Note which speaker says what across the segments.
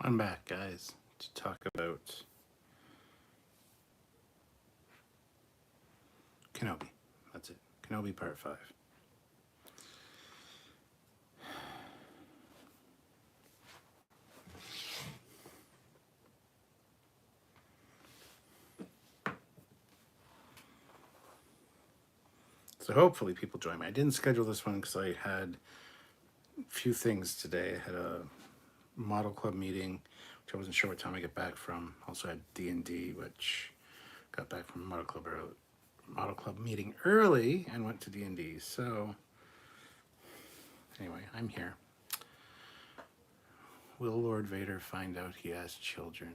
Speaker 1: I'm back, guys, to talk about Kenobi. That's it. Kenobi Part 5. So hopefully people join me. I didn't schedule this one because I had a few things today. I had a model club meeting, which I wasn't sure what time I get back from. Also had D&D, which got back from model club meeting early and went to D&D. So anyway, I'm here. Will Lord Vader find out he has children?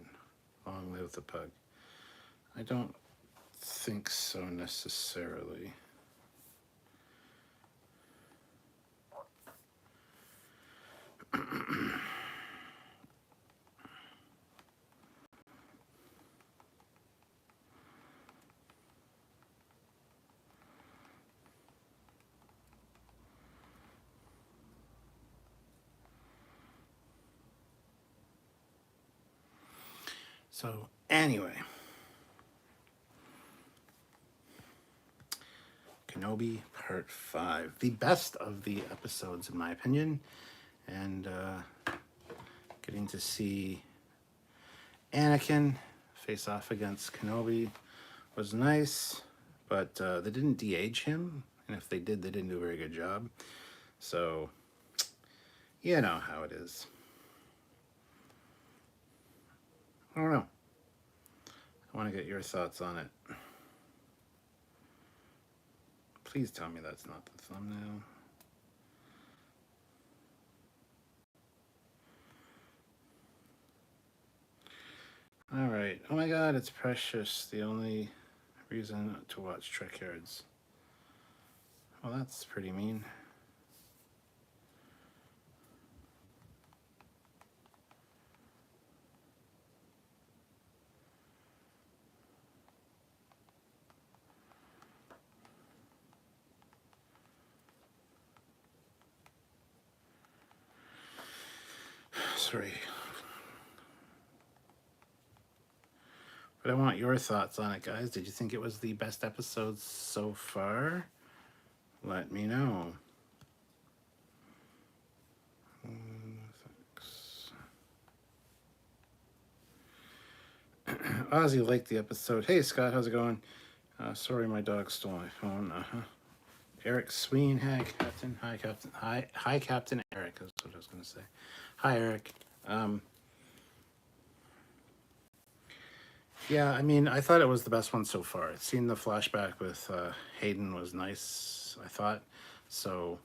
Speaker 1: Long live the pug. I don't think so necessarily. So anyway, Kenobi Part 5, the best of the episodes in my opinion, and getting to see Anakin face off against Kenobi was nice, but they didn't de-age him, and if they did, they didn't do a very good job. So, you know how it is. I don't know. I want to get your thoughts on it. Please tell me that's not the thumbnail. All right. Oh my God, it's Precious. The only reason to watch Trekyards. Well, that's pretty mean. Sorry. But I want your thoughts on it, guys. Did you think it was the best episode so far? Let me know. Thanks. Ozzy liked the episode. Hey, Scott, how's it going? Sorry, my dog stole my phone. Eric Sween. Hi, Captain. Hi, Captain. Hi, Captain Eric. That's what I was going to say. Hi, Eric. Yeah, I mean, I thought it was the best one so far. Seeing the flashback with Hayden was nice, I thought. So,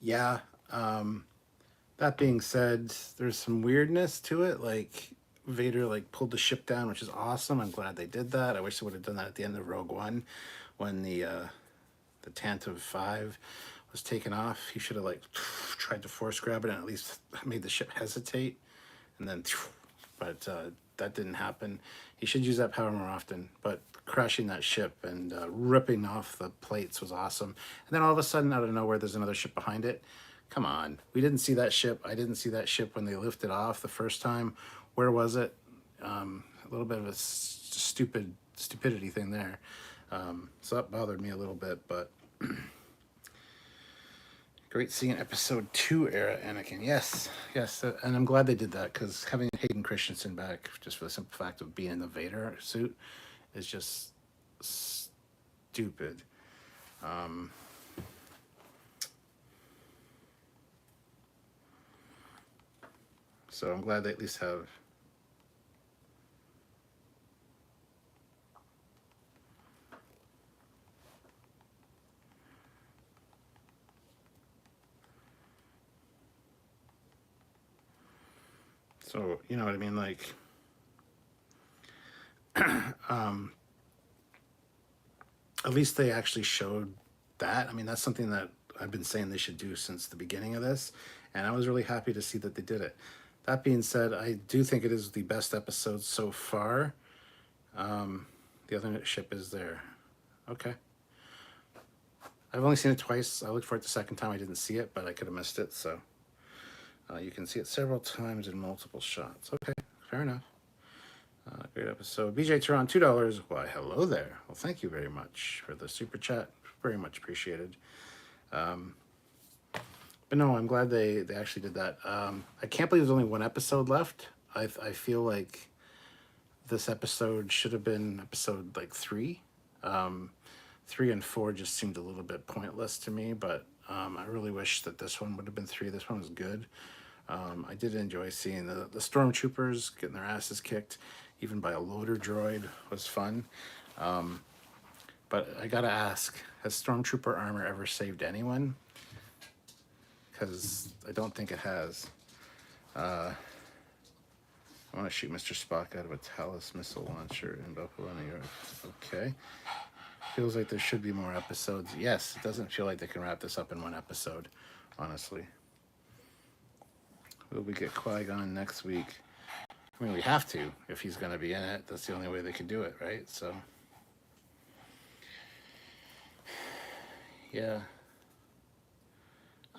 Speaker 1: yeah. That being said, there's some weirdness to it. Like, Vader, like, pulled the ship down, which is awesome. I'm glad they did that. I wish they would have done that at the end of Rogue One when the Tantive 5 was taken off. He should have, like, tried to force grab it and at least made the ship hesitate. And then... But that didn't happen. He should use that power more often. But crashing that ship and ripping off the plates was awesome. And then all of a sudden, out of nowhere, there's another ship behind it. Come on. We didn't see that ship. I didn't see that ship when they lifted off the first time. Where was it? A little bit of a stupidity thing there. So that bothered me a little bit, but... Great seeing episode 2 era Anakin. Yes, and I'm glad they did that because having Hayden Christensen back just for the simple fact of being in the Vader suit is just stupid. So I'm glad they at least have... So, you know what I mean? Like, at least they actually showed that. I mean, that's something that I've been saying they should do since the beginning of this. And I was really happy to see that they did it. That being said, I do think it is the best episode so far. The other ship is there. Okay. I've only seen it twice. I looked for it the second time. I didn't see it, but I could have missed it, so... You can see it several times in multiple shots. Okay, fair enough. Great episode. BJ Turon, $2. Why, hello there. Well, thank you very much for the super chat. Very much appreciated. But no, I'm glad they actually did that. I can't believe there's only one episode left. I feel like this episode should have been episode like 3. 3 and 4 just seemed a little bit pointless to me, but I really wish that this one would have been 3. This one was good. I did enjoy seeing the stormtroopers getting their asses kicked, even by a loader droid was fun. But I gotta ask, has stormtrooper armor ever saved anyone? Because I don't think it has. I want to shoot Mr. Spock out of a Talus missile launcher in Buffalo, New York. Okay. Feels like there should be more episodes. Yes, it doesn't feel like they can wrap this up in one episode, honestly. Will we get Qui-Gon next week? I mean, we have to if he's going to be in it. That's the only way they can do it, right? So, yeah.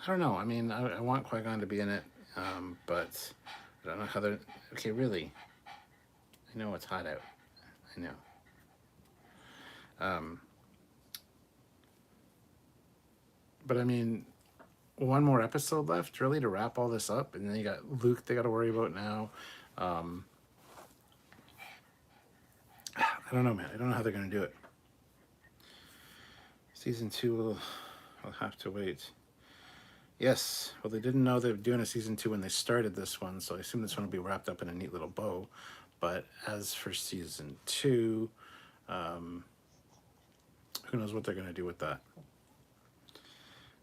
Speaker 1: I don't know. I mean, I want Qui-Gon to be in it, but I don't know how they're... Okay, really. I know it's hot out. I know. But I mean, one more episode left, really, to wrap all this up, and then you got Luke they got to worry about now. I don't know, man. I don't know how they're going to do it. Season 2 will have to wait. Yes, well, they didn't know they were doing a season 2 when they started this one, so I assume this one will be wrapped up in a neat little bow. But as for season 2, who knows what they're going to do with that.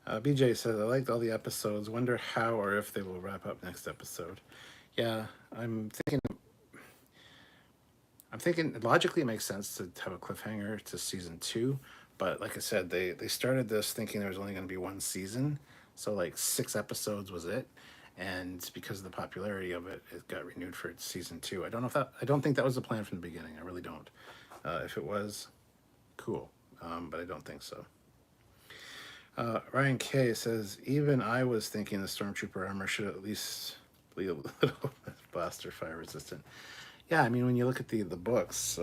Speaker 1: BJ says, I liked all the episodes. Wonder how or if they will wrap up next episode. Yeah, I'm thinking logically it makes sense to have a cliffhanger to season 2. But like I said, they started this thinking there was only going to be one season. So like 6 episodes was it. And because of the popularity of it, it got renewed for season 2. I don't think that was the plan from the beginning. I really don't. If it was, cool. But I don't think so. Ryan K says, even I was thinking the stormtrooper armor should at least be a little blaster fire resistant. Yeah, I mean, when you look at the books,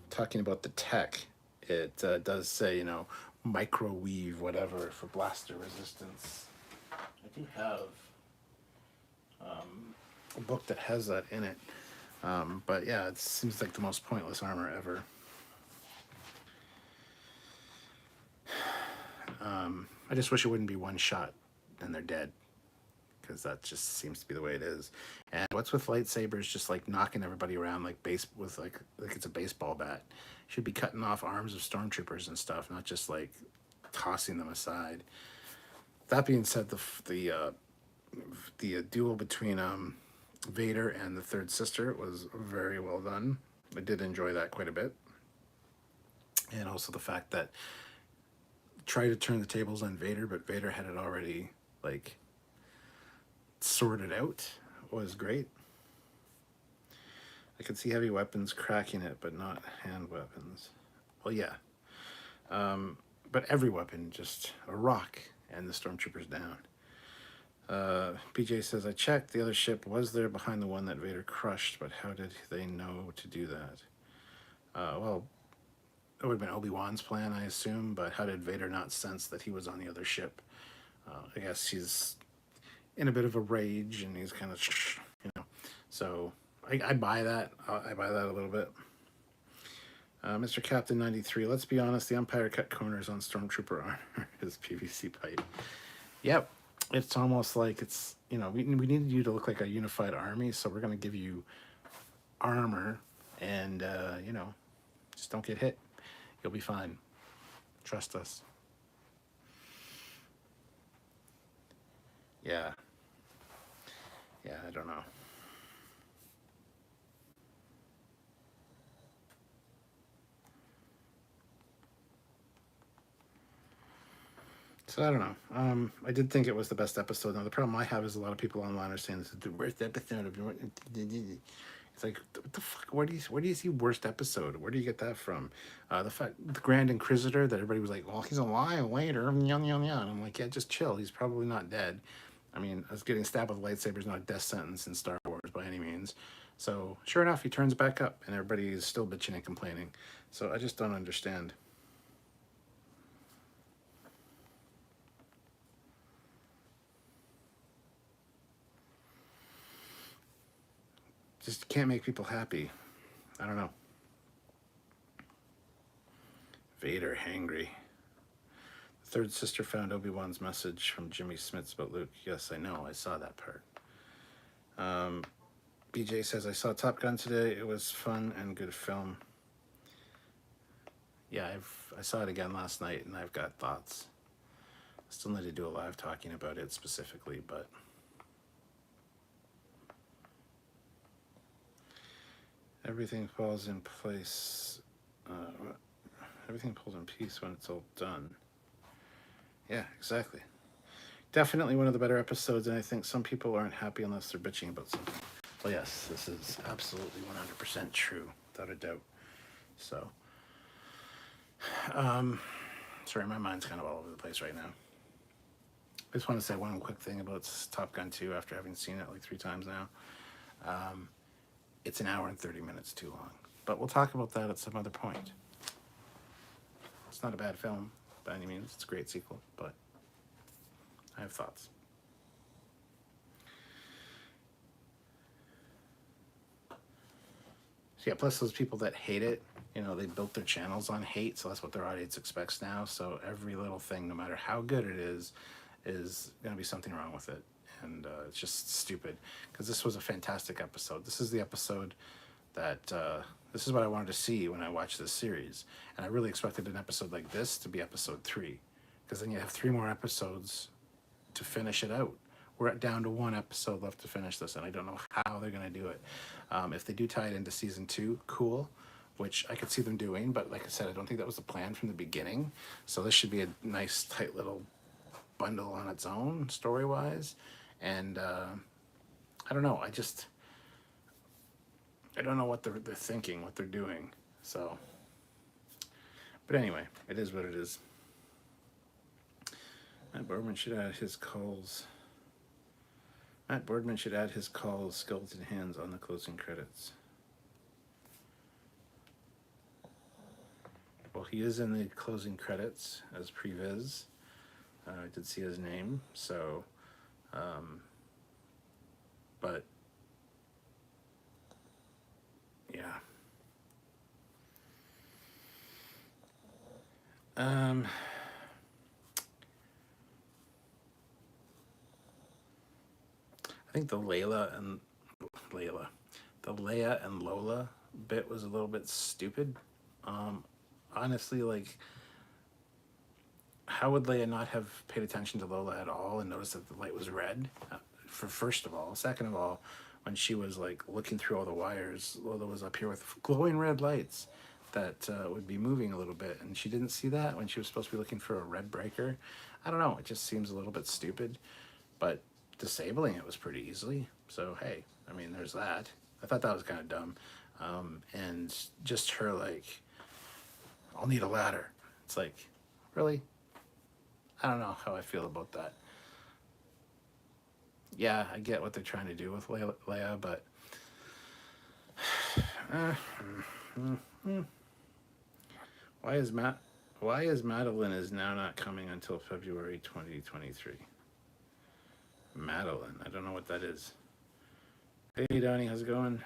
Speaker 1: talking about the tech, it does say, you know, microwave whatever for blaster resistance. I do have a book that has that in it. But yeah, it seems like the most pointless armor ever. I just wish it wouldn't be one shot and they're dead, because that just seems to be the way it is. And what's with lightsabers just like knocking everybody around like like it's a baseball bat? Should be cutting off arms of stormtroopers and stuff, not just like tossing them aside. That being said, the duel between Vader and the third sister was very well done. I did enjoy that quite a bit, and also the fact that tried to turn the tables on Vader, but Vader had it already like sorted out was great. I could see heavy weapons cracking it, but not hand weapons. Well, yeah. But every weapon, just a rock, and the stormtroopers down. PJ says, I checked. The other ship was there behind the one that Vader crushed, but how did they know to do that? Well, it would have been Obi-Wan's plan, I assume, but how did Vader not sense that he was on the other ship? I guess he's in a bit of a rage, and he's kind of, you know. So I buy that. I buy that a little bit. Mr. Captain 93, let's be honest, the Empire cut corners on Stormtrooper armor, his PVC pipe. Yep, it's almost like it's, you know, we needed you to look like a unified army, so we're going to give you armor, and, you know, just don't get hit. You'll be fine. Trust us. Yeah. Yeah, I don't know. So I don't know. I did think it was the best episode. Now the problem I have is a lot of people online are saying this is the worst episode of. It's like, what the fuck? Where do you see worst episode? Where do you get that from? The Grand Inquisitor that everybody was like, well, he's alive later. And I'm like, yeah, just chill. He's probably not dead. I mean, us getting stabbed with a lightsaber is not a death sentence in Star Wars by any means. So sure enough, he turns back up, and everybody is still bitching and complaining. So I just don't understand. Just can't make people happy. I don't know. Vader hangry. The third sister found Obi-Wan's message from Jimmy Smits about Luke. Yes, I know. I saw that part. BJ says, I saw Top Gun today. It was fun and good film. Yeah, I saw it again last night, and I've got thoughts. Still need to do a live talking about it specifically, but everything falls in place. Everything falls in peace when it's all done. Yeah, exactly. Definitely one of the better episodes, and I think some people aren't happy unless they're bitching about something. Well, yes, this is absolutely 100% true, without a doubt. So, sorry, my mind's kind of all over the place right now. I just want to say one quick thing about Top Gun 2 after having seen it like 3 times now. It's an hour and 30 minutes too long. But we'll talk about that at some other point. It's not a bad film by any means. It's a great sequel, but I have thoughts. So yeah, plus those people that hate it, you know, they built their channels on hate, so that's what their audience expects now. So every little thing, no matter how good it is going to be something wrong with it. And it's just stupid, because this was a fantastic episode. This is the episode that, this is what I wanted to see when I watched this series. And I really expected an episode like this to be episode 3, because then you have 3 more episodes to finish it out. We're down to 1 episode left to finish this, and I don't know how they're going to do it. If they do tie it into season 2, cool, which I could see them doing, but like I said, I don't think that was the plan from the beginning. So this should be a nice, tight little bundle on its own, story-wise. And I don't know, I don't know what they're thinking, what they're doing. So, but anyway, it is what it is. Matt Boardman should add his calls. Skeleton Hands on the closing credits. Well, he is in the closing credits as Previs. I did see his name, so, but, yeah. I think the Leia and Lola bit was a little bit stupid. Honestly, like, how would Leia not have paid attention to Lola at all and noticed that the light was red? For first of all. Second of all, when she was like looking through all the wires, Lola was up here with glowing red lights that would be moving a little bit, and she didn't see that when she was supposed to be looking for a red breaker. I don't know, it just seems a little bit stupid, but disabling it was pretty easily. So hey, I mean, there's that. I thought that was kind of dumb. And just her like, I'll need a ladder. It's like, really? I don't know how I feel about that. Yeah, I get what they're trying to do with Leia, but why is Madeline is now not coming until February 2023? Madeline, I don't know what that is. Hey Donnie, how's it going?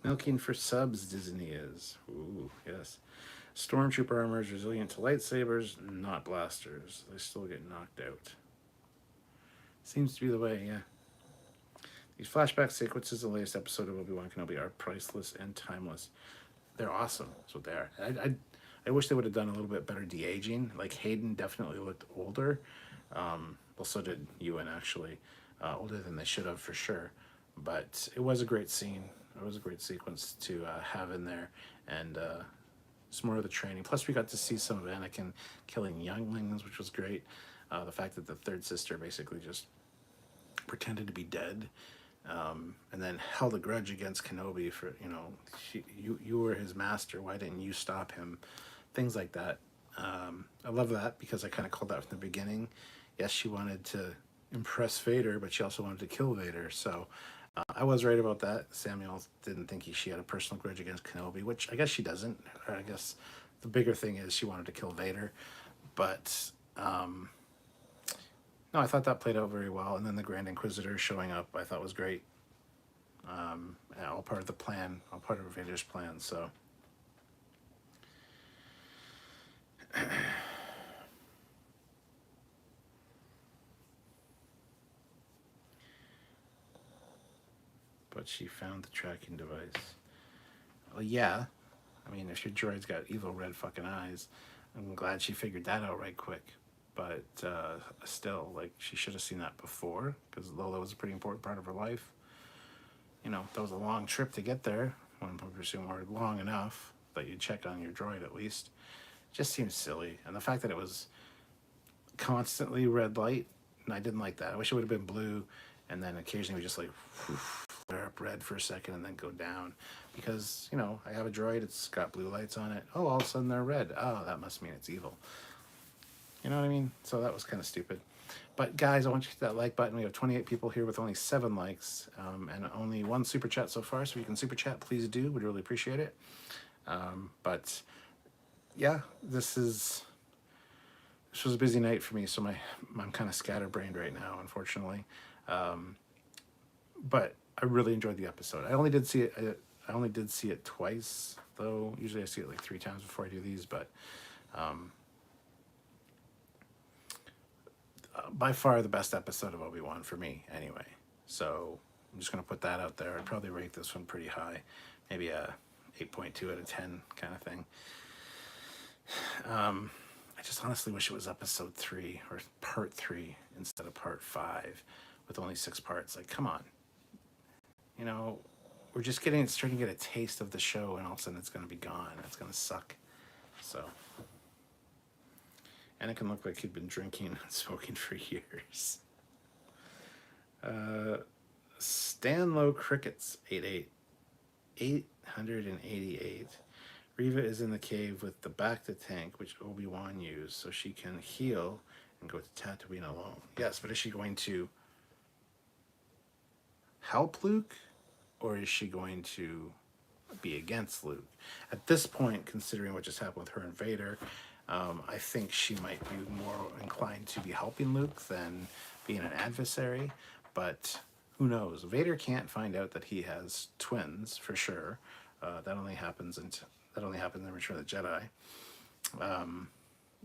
Speaker 1: Milking for subs, Disney is. Ooh, yes. Stormtrooper armor is resilient to lightsabers, not blasters. They still get knocked out. Seems to be the way, yeah. These flashback sequences in the latest episode of Obi-Wan Kenobi are priceless and timeless. They're awesome, that's what they are. I wish they would have done a little bit better de-aging. Like, Hayden definitely looked older. Well, so did Ewan, actually. Older than they should have, for sure. But it was a great scene. It was a great sequence to have in there. And some more of the training. Plus, we got to see some of Anakin killing younglings, which was great. The fact that the third sister basically just pretended to be dead, and then held a grudge against Kenobi for, you know, you were his master, why didn't you stop him? Things like that. I love that, because I kind of called that from the beginning. Yes, she wanted to, impress Vader, but she also wanted to kill Vader. So I was right about that. Samuel didn't think she had a personal grudge against Kenobi, which I guess she doesn't. I guess the bigger thing is she wanted to kill Vader. But no, I thought that played out very well. And then the Grand Inquisitor showing up, I thought was great. All part of the plan, all part of Vader's plan. So. But she found the tracking device. Well, yeah. I mean, if your droid's got evil red fucking eyes, I'm glad she figured that out right quick. But still, like, she should have seen that before, because Lola was a pretty important part of her life. You know, that was a long trip to get there. One would presume or long enough that you check on your droid at least. It just seems silly. And the fact that it was constantly red light, and I didn't like that. I wish it would have been blue, and then occasionally we just like flare up red for a second and then go down. Because, you know, I have a droid, it's got blue lights on it. Oh, all of a sudden they're red. Oh, that must mean it's evil. You know what I mean? So that was kind of stupid. But guys, I want you to hit that like button. We have 28 people here with only 7 likes and only 1 super chat so far. So if you can super chat, please do. We'd really appreciate it. But yeah, this was a busy night for me. So I'm kind of scatterbrained right now, unfortunately. But I really enjoyed the episode. I only did see it twice, though. Usually I see it like 3 times before I do these, but by far the best episode of Obi-Wan for me, anyway. So I'm just going to put that out there. I'd probably rate this one pretty high. Maybe a 8.2 out of 10 kind of thing. I just honestly wish it was episode 3 or part 3 instead of part 5 with only 6 parts. Like, come on. You know, we're just starting to get a taste of the show, and all of a sudden it's going to be gone. It's going to suck. So, and it can look like he'd been drinking and smoking for years. Stanlow Crickets 888. Reva is in the cave with the Bacta tank, which Obi-Wan used, so she can heal and go to Tatooine alone. Yes, but is she going to help Luke, or is she going to be against Luke? At this point, considering what just happened with her and Vader, I think she might be more inclined to be helping Luke than being an adversary, but who knows? Vader can't find out that he has twins, for sure. That only happens in Return of the Jedi.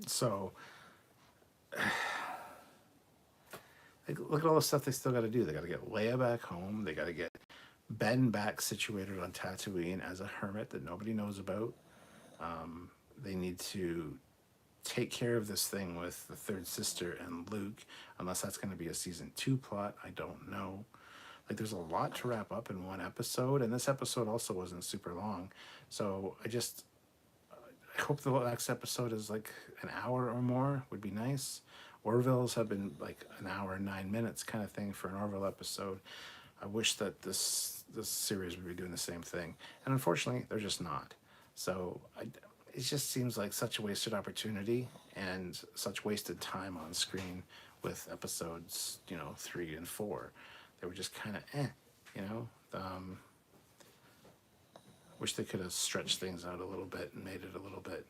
Speaker 1: So, look at all the stuff they still got to do. They got to get Leia back home. They got to get Ben back situated on Tatooine as a hermit that nobody knows about. They need to take care of this thing with the third sister and Luke, unless that's going to be a season 2 plot. I don't know. Like, there's a lot to wrap up in one episode, and this episode also wasn't super long. So I hope the next episode is like an hour or more. Would be nice. Orville's have been like an hour and 9 minutes kind of thing for an Orville episode. I wish that this series would be doing the same thing, and unfortunately, they're just not. So it just seems like such a wasted opportunity and such wasted time on screen with episodes, 3 and 4. They were just kind of wish they could have stretched things out a little bit and made it a little bit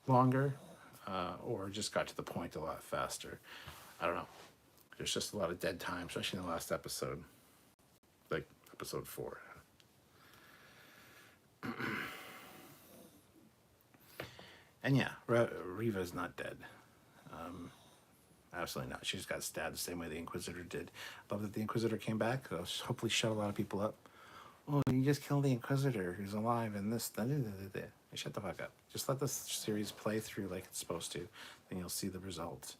Speaker 1: longer, or just got to the point a lot faster. I don't know. There's just a lot of dead time, especially in the last episode, like episode 4. And yeah, Reva's not dead. Absolutely not. She just got stabbed the same way the Inquisitor did. Love that the Inquisitor came back. Hopefully shut a lot of people up. Oh, you just killed the Inquisitor who's alive in this. Shut the fuck up. Just let this series play through like it's supposed to. Then you'll see the results.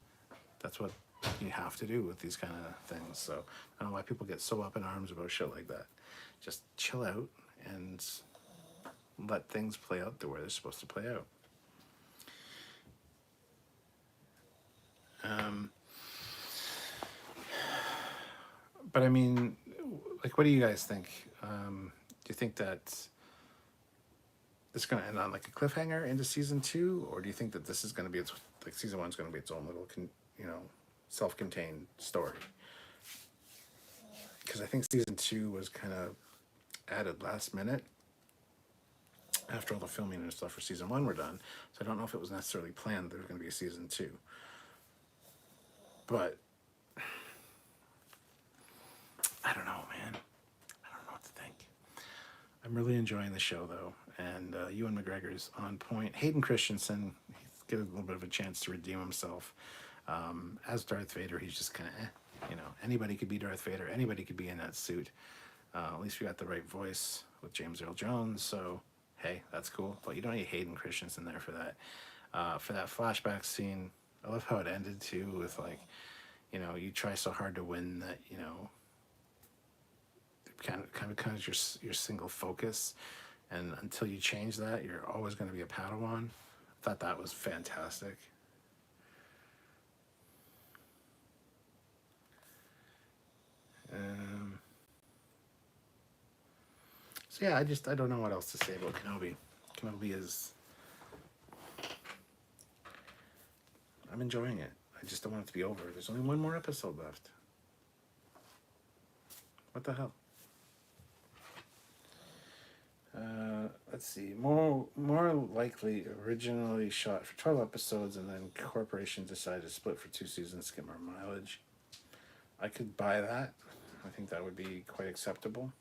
Speaker 1: That's what you have to do with these kind of things. So I don't know why people get so up in arms about shit like that. Just chill out and let things play out the way they're supposed to play out. But I mean, like, what do you guys think? Do you think that it's going to end on like a cliffhanger into season 2, or do you think that this is going to be season 1 is going to be its own little, self-contained story. Because I think season 2 was kind of added last minute after all the filming and stuff for season 1 were done. So I don't know if it was necessarily planned there was going to be a season 2. But I don't know, man. I don't know what to think. I'm really enjoying the show, though. And Ewan McGregor's on point. Hayden Christensen, he's getting a little bit of a chance to redeem himself. As Darth Vader, he's just kind of, you know, anybody could be Darth Vader. Anybody could be in that suit. At least we got the right voice with James Earl Jones. So, hey, that's cool. But you don't need Hayden Christensen there for that. For that flashback scene, I love how it ended, too, with, like, you know, you try so hard to win that, you know, kind of your single focus, and until you change that, you're always going to be a Padawan. I thought that was fantastic. So yeah, I don't know what else to say about Kenobi. Kenobi is, I'm enjoying it. I just don't want it to be over. There's only one more episode left. What the hell? Let's see. More likely originally shot for 12 episodes, and then corporation decided to split for 2 seasons to get more mileage. I could buy that. I think that would be quite acceptable.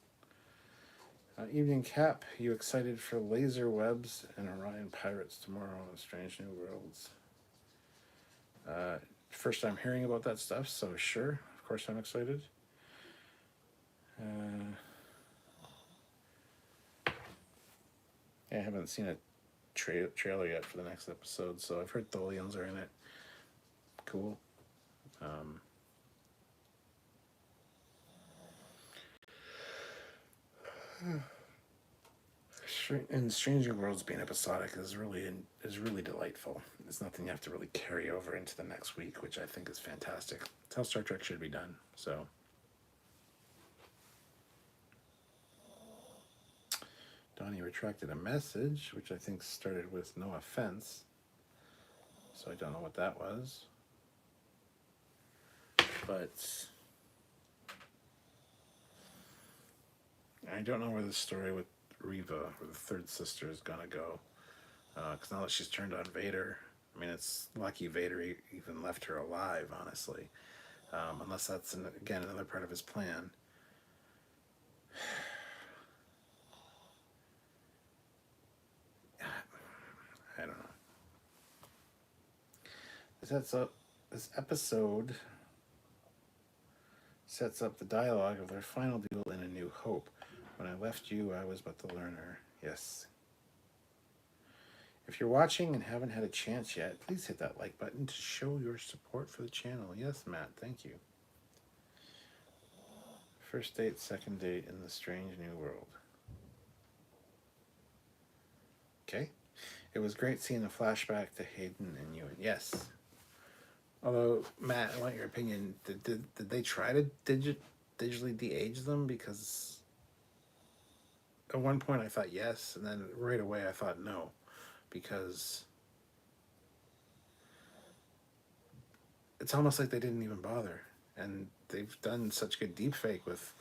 Speaker 1: Evening Cap, you excited for Laser Webs and Orion Pirates tomorrow on Strange New Worlds? First time hearing about that stuff, so sure, of course I'm excited. I haven't seen a trailer yet for the next episode, so I've heard Tholians are in it. Cool. And Stranger Worlds being episodic is really delightful. It's nothing you have to really carry over into the next week, which I think is fantastic. It's how Star Trek should be done. So, Donnie retracted a message, which I think started with "no offense." So I don't know what that was, but I don't know where the story with Reva, or the third sister, is gonna go. Because now that she's turned on Vader, I mean, it's lucky Vader even left her alive, honestly. Unless that's, again, another part of his plan. I don't know. This episode sets up the dialogue of their final duel in A New Hope. When I left you, I was but the learner. Yes. If you're watching and haven't had a chance yet, please hit that like button to show your support for the channel. Yes, Matt, thank you. First date, second date in the Strange New World. Okay. It was great seeing the flashback to Hayden and Ewan. Yes. Although, Matt, I want your opinion. Did they try to digitally de-age them? Because at one point I thought yes, and then right away I thought no. Because it's almost like they didn't even bother. And they've done such good deepfake with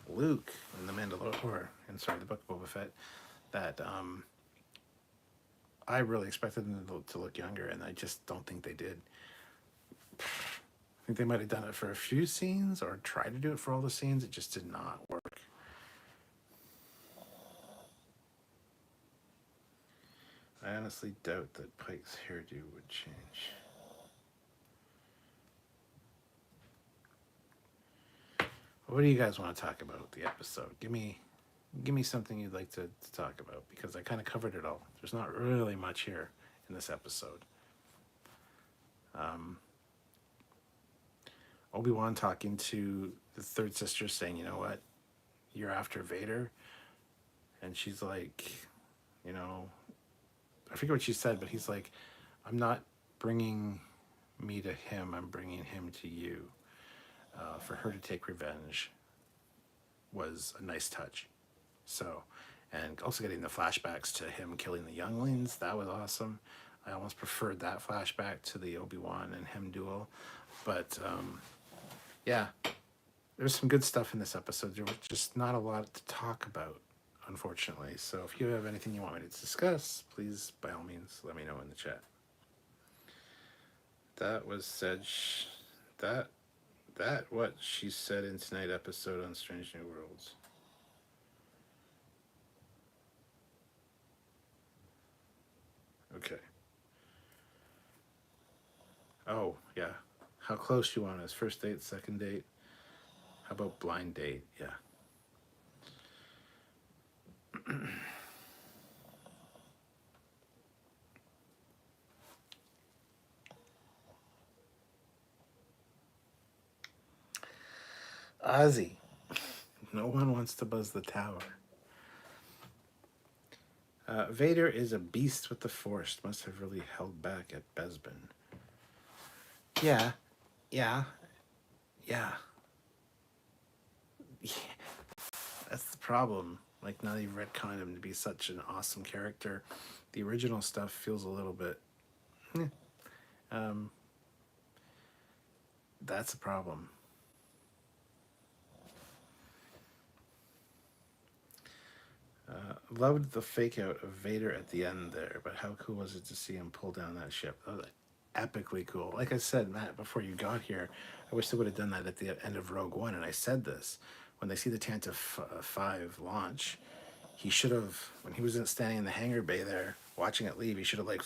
Speaker 1: Luke in The Mandalorian, the Book of Boba Fett, that I really expected them to look younger, and I just don't think they did. I think they might have done it for a few scenes, or tried to do it for all the scenes. It just did not work. I honestly doubt that Pike's hairdo would change. What do you guys want to talk about with the episode? Give me something you'd like to talk about, because I kind of covered it all. There's not really much here in this episode. Obi-Wan talking to the third sister, saying, you know what, you're after Vader. And she's like, you know, I forget what she said, but he's like, I'm not bringing me to him, I'm bringing him to you. For her to take revenge was a nice touch. So, and also getting the flashbacks to him killing the younglings, that was awesome. I almost preferred that flashback to the Obi-Wan and him duel. But yeah, there's some good stuff in this episode. There was just not a lot to talk about, unfortunately. So if you have anything you want me to discuss, please, by all means, let me know in the chat. That was said. That what she said in tonight episode on Strange New Worlds. Okay. Oh yeah. How close you want us? First date, second date? How about blind date? Yeah. Ozzy. No one wants to buzz the tower. Vader is a beast with the Force. Must have really held back at Bespin. Yeah. Yeah. Yeah. Yeah. That's the problem. Like, now you've retconned him to be such an awesome character. The original stuff feels a little bit... that's a problem. Loved the fake out of Vader at the end there, but how cool was it to see him pull down that ship? That was epically cool. Like I said, Matt, before you got here, I wish they would have done that at the end of Rogue One, and I said this. When they see the Tantive 5 launch, he should have, when he was standing in the hangar bay there, watching it leave, he should have, like,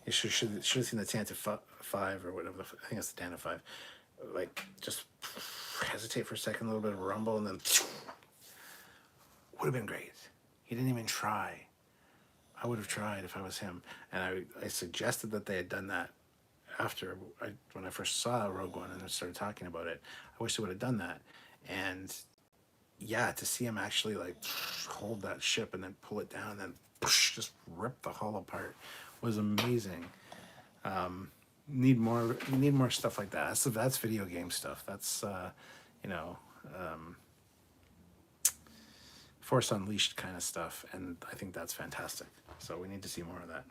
Speaker 1: he should have seen the Tantive 5, or whatever, I think it's the Tantive 5, like, just hesitate for a second, a little bit of a rumble, and then would have been great. He didn't even try. I would have tried if I was him. And I suggested that they had done that after, when I first saw Rogue One and I started talking about it. I wish they would have done that. And yeah, to see him actually like hold that ship and then pull it down and then just rip the hull apart was amazing. Need more stuff like that. That's video game stuff. That's Force Unleashed kind of stuff, and I think that's fantastic. So we need to see more of that.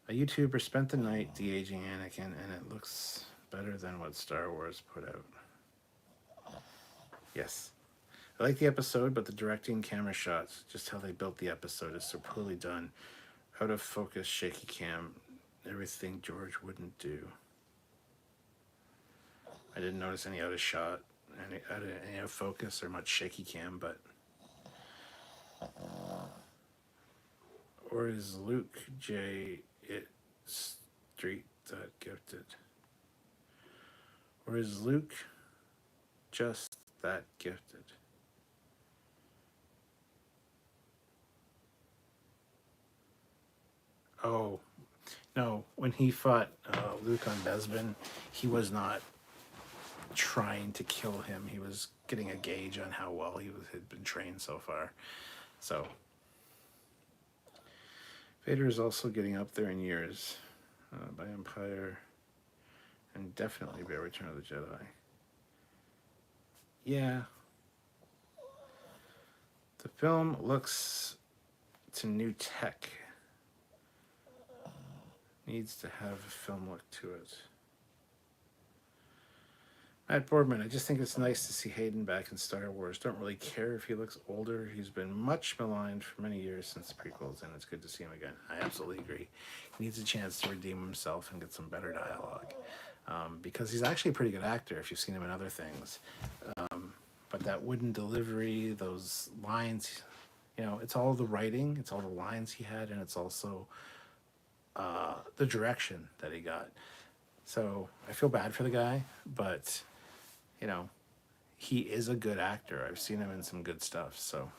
Speaker 1: A YouTuber spent the night de-aging Anakin, and it looks better than what Star Wars put out. Yes. I like the episode, but the directing, camera shots, just how they built the episode is so poorly done. Out of focus, shaky cam, everything George wouldn't do. I didn't notice any out of shot, any out of focus, or much shaky cam, but... Or is Luke J. It Street that gifted? Or is Luke just that gifted? Oh, no. When he fought Luke on Bespin, he was not trying to kill him. He was getting a gauge on how well had been trained so far. So, Vader is also getting up there in years by Empire and definitely by Return of the Jedi. Yeah. The film looks to new tech. Needs to have a film look to it. Matt Boardman, I just think it's nice to see Hayden back in Star Wars. Don't really care if he looks older. He's been much maligned for many years since the prequels, and it's good to see him again. I absolutely agree. He needs a chance to redeem himself and get some better dialogue. Because he's actually a pretty good actor if you've seen him in other things. But that wooden delivery, those lines, it's all the writing, it's all the lines he had, and it's also the direction that he got. So I feel bad for the guy, but... he is a good actor. I've seen him in some good stuff, so.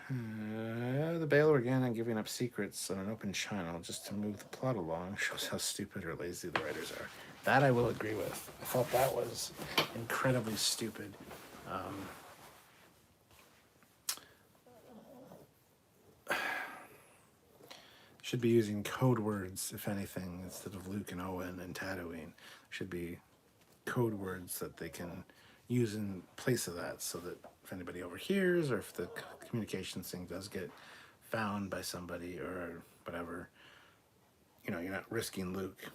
Speaker 1: The Bail Organa giving up secrets on an open channel just to move the plot along shows how stupid or lazy the writers are. That I will agree with. I thought that was incredibly stupid. Should be using code words, if anything, instead of Luke and Owen and Tatooine. Should be code words that they can use in place of that, so that if anybody overhears or if the communications thing does get found by somebody or whatever, you're not risking Luke.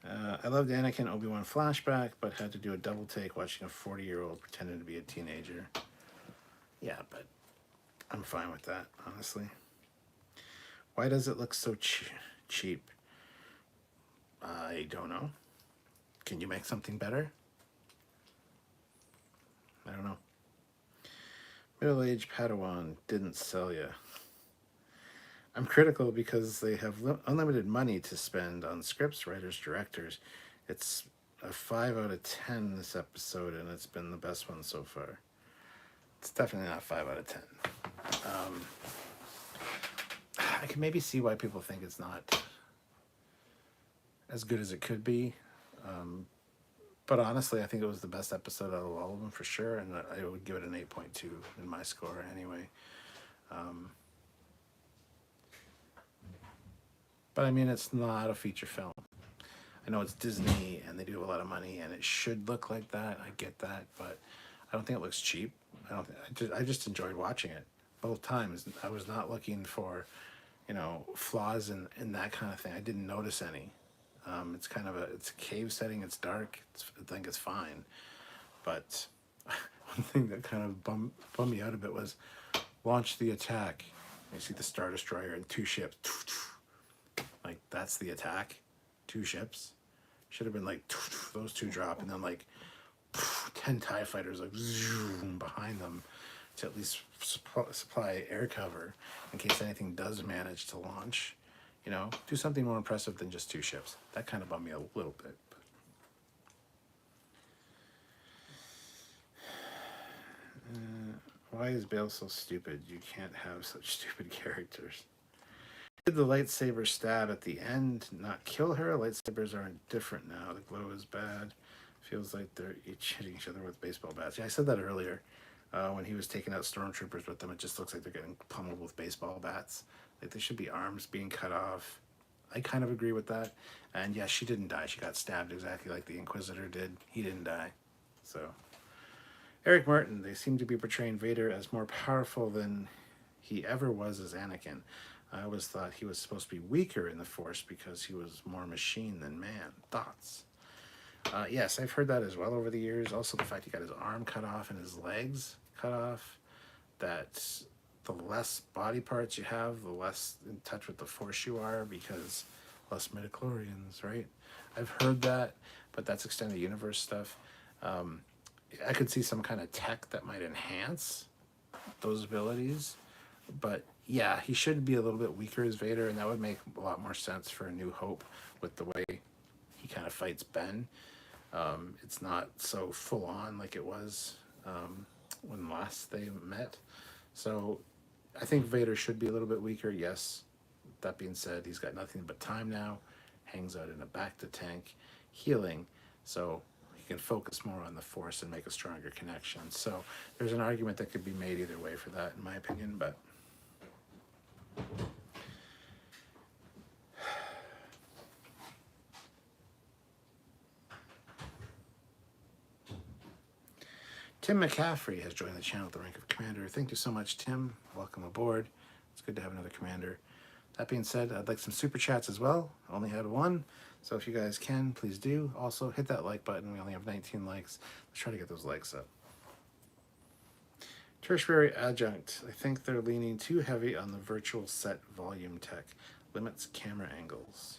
Speaker 1: I loved Anakin Obi-Wan flashback, but had to do a double take watching a 40-year-old pretending to be a teenager. Yeah, but I'm fine with that, honestly. Why does it look so cheap? I don't know. Can you make something better? I don't know. Middle-aged Padawan didn't sell you. I'm critical because they have unlimited money to spend on scripts, writers, directors. It's a 5 out of 10 this episode, and it's been the best one so far. It's definitely not 5 out of 10. I can maybe see why people think it's not as good as it could be. But honestly, I think it was the best episode out of all of them for sure, and I would give it an 8.2 in my score anyway. But I mean, it's not a feature film. I know it's Disney and they do have a lot of money and it should look like that. I get that, but I don't think it looks cheap. I just enjoyed watching it both times. I was not looking for, flaws in that kind of thing. I didn't notice any. It's kind of it's a cave setting. It's dark. I think it's fine. But one thing that kind of bummed me out a bit was launch the attack. You see the Star Destroyer and 2 ships. Like, that's the attack. 2 ships. Should have been like, those 2 drop, and then like 10 TIE fighters like zoom behind them to at least supply air cover in case anything does manage to launch. Do something more impressive than just 2 ships. That kind of bummed me a little bit. Why is Bale so stupid? You can't have such stupid characters. Did the lightsaber stab at the end not kill her? Lightsabers aren't different now. The glow is bad. Feels like they're each hitting each other with baseball bats. Yeah, I said that earlier. When he was taking out stormtroopers with them, it just looks like they're getting pummeled with baseball bats. Like, there should be arms being cut off. I kind of agree with that. And yes, she didn't die. She got stabbed exactly like the Inquisitor did. He didn't die. So, Eric Martin, they seem to be portraying Vader as more powerful than he ever was as Anakin. I always thought he was supposed to be weaker in the Force because he was more machine than man. Thoughts? Yes, I've heard that as well over the years. Also, the fact he got his arm cut off and his legs cut off. That the less body parts you have, the less in touch with the Force you are, because less midichlorians, right? I've heard that, but that's extended universe stuff. I could see some kind of tech that might enhance those abilities, but yeah, he should be a little bit weaker as Vader, and that would make a lot more sense for A New Hope with the way he kind of fights Ben. It's not so full on like it was when last they met. So I think Vader should be a little bit weaker, yes. That being said, he's got nothing but time now, hangs out in a bacta tank, healing, so he can focus more on the Force and make a stronger connection. So there's an argument that could be made either way for that, in my opinion, but Tim McCaffrey has joined the channel at the rank of Commander. Thank you so much, Tim. Welcome aboard. It's good to have another Commander. That being said, I'd like some Super Chats as well. I only had 1, so if you guys can, please do. Also, hit that like button. We only have 19 likes. Let's try to get those likes up. Tertiary Adjunct. I think they're leaning too heavy on the virtual set volume tech. Limits camera angles.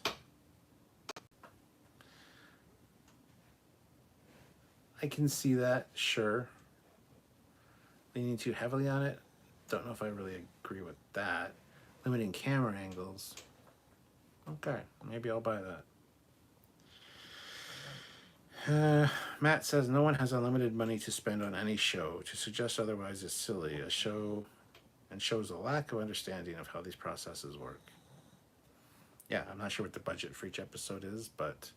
Speaker 1: I can see that, sure. Leaning too heavily on it. Don't know if I really agree with that. Limiting camera angles. Okay, maybe I'll buy that. Matt says no one has unlimited money to spend on any show. To suggest otherwise is silly. A show and shows a lack of understanding of how these processes work. Yeah, I'm not sure what the budget for each episode is, but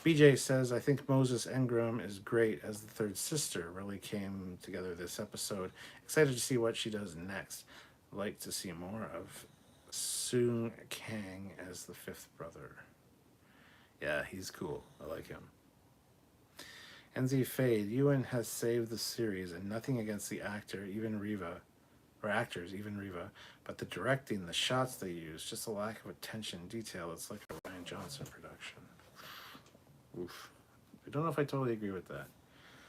Speaker 1: BJ says, I think Moses Engram is great as the third sister. Really came together this episode. Excited to see what she does next. Like to see more of Sung Kang as the 5th brother. Yeah, he's cool. I like him. NZ Fade, Ewan has saved the series, and nothing against the actor, even Riva, or actors, even Riva, but the directing, the shots they use, just a lack of attention and detail. It's like a Ryan Johnson production. Oof. I don't know if I totally agree with that.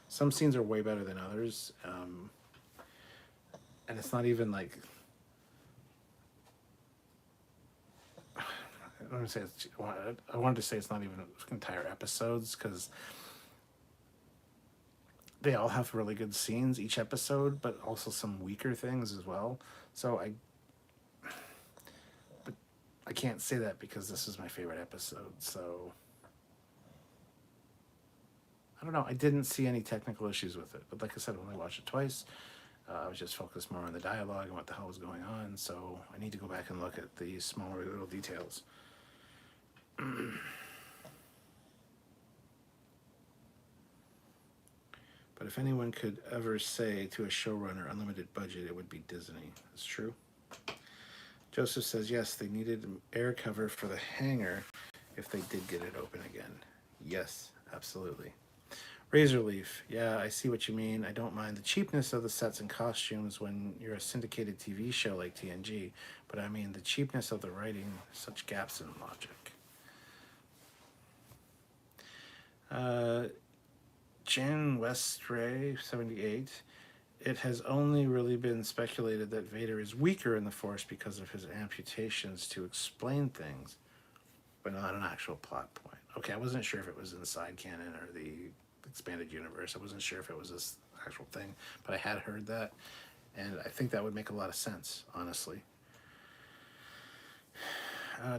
Speaker 1: Some scenes are way better than others, and it's not even like I don't want to say it's, I wanted to say it's not even entire episodes because they all have really good scenes each episode, but also some weaker things as well. So but I can't say that because this is my favorite episode. So I don't know. I didn't see any technical issues with it, but like I said, I only watched it twice. I was just focused more on the dialogue and what the hell was going on. So I need to go back and look at the smaller little details. But if anyone could ever say to a showrunner unlimited budget, it would be Disney. It's true. Joseph says, yes, they needed air cover for the hangar if they did get it open again. Yes, absolutely. Razorleaf, yeah, I see what you mean. I don't mind the cheapness of the sets and costumes when you're a syndicated TV show like TNG, but I mean the cheapness of the writing, such gaps in logic. Jan Westray, 78. It has only really been speculated that Vader is weaker in the Force because of his amputations to explain things, but not an actual plot point. Okay, I wasn't sure if it was inside canon or the expanded universe. I wasn't sure if it was this actual thing, but I had heard that, and I think that would make a lot of sense, honestly.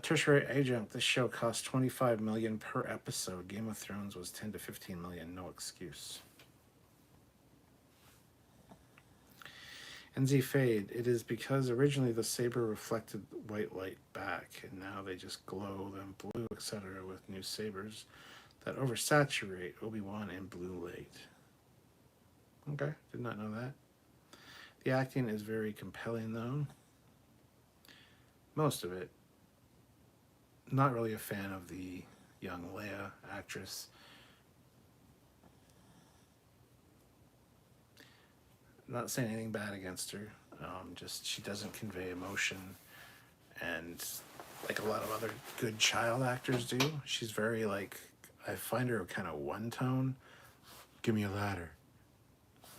Speaker 1: Tertiary Adjunct, this show cost $25 million per episode. Game of Thrones was $10 to $15 million, no excuse. NZ Fade, it is because originally the saber reflected white light back, and now they just glow, then blue, etc. with new sabers that oversaturate Obi-Wan in blue light. Okay, did not know that. The acting is very compelling, though. Most of it. Not really a fan of the young Leia actress. Not saying anything bad against her. Just she doesn't convey emotion, and like a lot of other good child actors do. She's very like, I find her kind of one tone. Give me a ladder.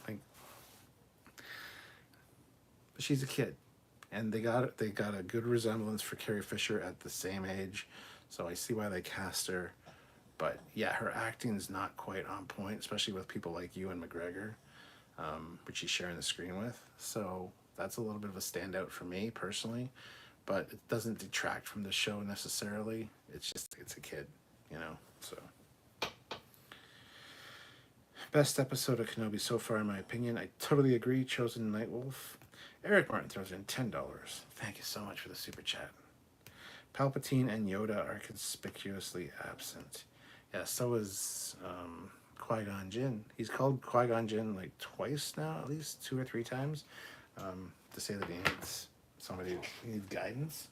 Speaker 1: Like, but she's a kid, and they got a good resemblance for Carrie Fisher at the same age, so I see why they cast her. But yeah, her acting is not quite on point, especially with people like Ewan McGregor, which she's sharing the screen with. So that's a little bit of a standout for me personally, but it doesn't detract from the show necessarily. It's just, it's a kid, you know, so. Best episode of Kenobi so far, in my opinion. I totally agree. Chosen Nightwolf. Eric Martin throws in $10. Thank you so much for the super chat. Palpatine and Yoda are conspicuously absent. Yeah, so is Qui-Gon Jinn. He's called Qui-Gon Jinn like twice now, at least 2 or 3 times, to say that he needs somebody, he needs guidance.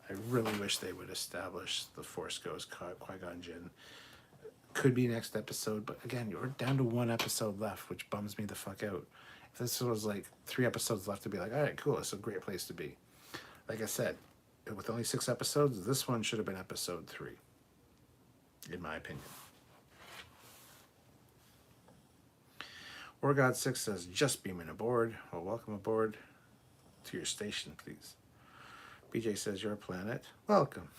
Speaker 1: I really wish they would establish the Force Ghost Qui-Gon Jinn. Could be next episode, but again, you're down to 1 episode left, which bums me the fuck out. If this was like 3 episodes left, to be like, all right, cool, it's a great place to be. Like I said, with only 6 episodes, this one should have been episode 3, in my opinion. WarGod6 says, just beaming aboard. Well, welcome aboard to your station, please. BJ says, your planet. Welcome.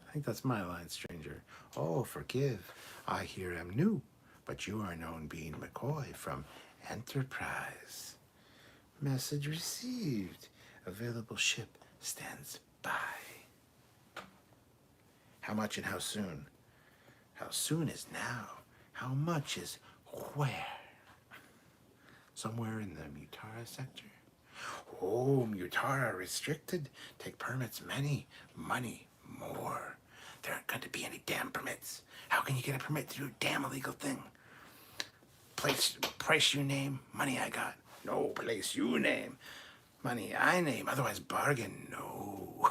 Speaker 1: I think that's my line, stranger. Oh, forgive. I here am new, but you are known being McCoy from Enterprise. Message received. Available ship stands by. How much and how soon? How soon is now. How much is where? Somewhere in the Mutara sector? Oh, Mutara restricted. Take permits many. Money more. There aren't going to be any damn permits. How can you get a permit to do a damn illegal thing? Price you name, money I got. No place you name, money I name. Otherwise bargain, no.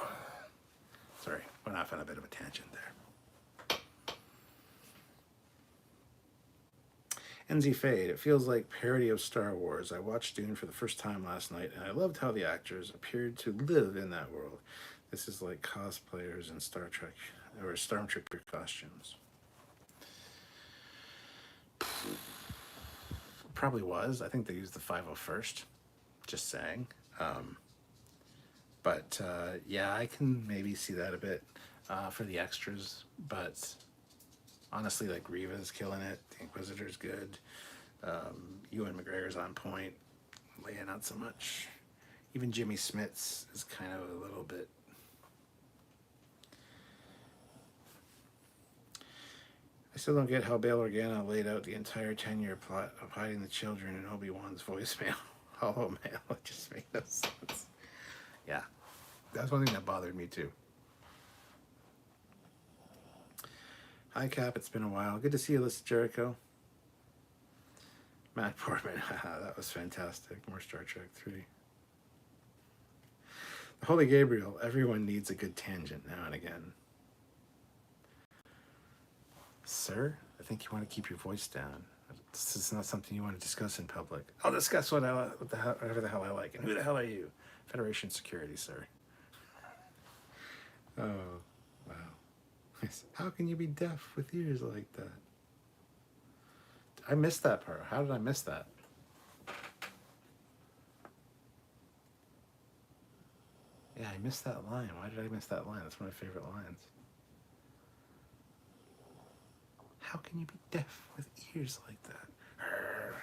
Speaker 1: Sorry, went off on a bit of a tangent there. NZ Fade, it feels like parody of Star Wars. I watched Dune for the first time last night, and I loved how the actors appeared to live in that world. This is like cosplayers in Star Trek or Stormtrooper costumes. Probably was. I think they used the 501st. Just saying. But yeah, I can maybe see that a bit for the extras. But honestly, like Reva's killing it. The Inquisitor's good. Ewan McGregor's on point. Leia not so much. Even Jimmy Smits is kind of a little bit. I still don't get how Bail Organa laid out the entire 10-year plot of hiding the children in Obi-Wan's voicemail. Hollow mail. It just made no sense. Yeah. That's one thing that bothered me too. Hi Cap, it's been a while. Good to see you, Alyssa Jericho. Matt Portman, that was fantastic. More Star Trek 3. The Holy Gabriel, everyone needs a good tangent now and again. Sir, I think you want to keep your voice down. This is not something you want to discuss in public. I'll discuss whatever the hell I like. And who the hell are you? Federation security, sir. Oh, wow. How can you be deaf with ears like that? I missed that part. How did I miss that? Yeah, I missed that line. Why did I miss that line? That's one of my favorite lines. How can you be deaf with ears like that? Arrgh.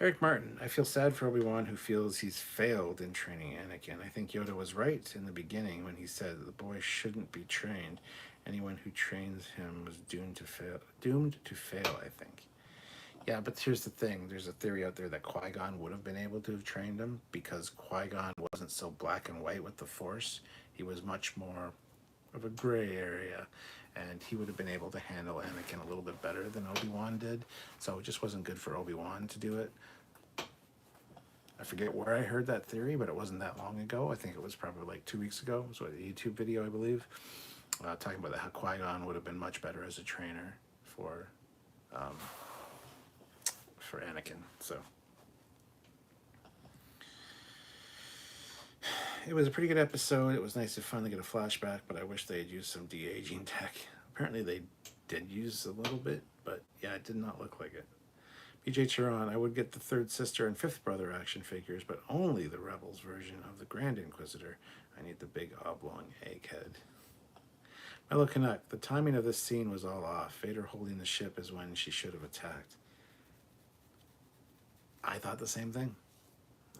Speaker 1: Eric Martin, I feel sad for Obi-Wan who feels he's failed in training Anakin. I think Yoda was right in the beginning when he said that the boy shouldn't be trained. Anyone who trains him was doomed to fail. Doomed to fail, I think. Yeah, but here's the thing. There's a theory out there that Qui-Gon would have been able to have trained him because Qui-Gon wasn't so black and white with the Force. He was much more of a gray area, and he would have been able to handle Anakin a little bit better than Obi-Wan did. So it just wasn't good for Obi-Wan to do it. I forget where I heard that theory, but it wasn't that long ago. I think it was probably like 2 weeks ago. It was a YouTube video, I believe, talking about how Qui-Gon would have been much better as a trainer for Anakin. So it was a pretty good episode. It was nice to finally get a flashback, but I wish they had used some de-aging tech. Apparently they did use a little bit, but yeah, it did not look like it. BJ Chiron, I would get the third sister and fifth brother action figures, but only the Rebels version of the Grand Inquisitor. I need the big oblong egghead. Mellow Canuck, the timing of this scene was all off. Vader holding the ship is when she should have attacked. I thought the same thing.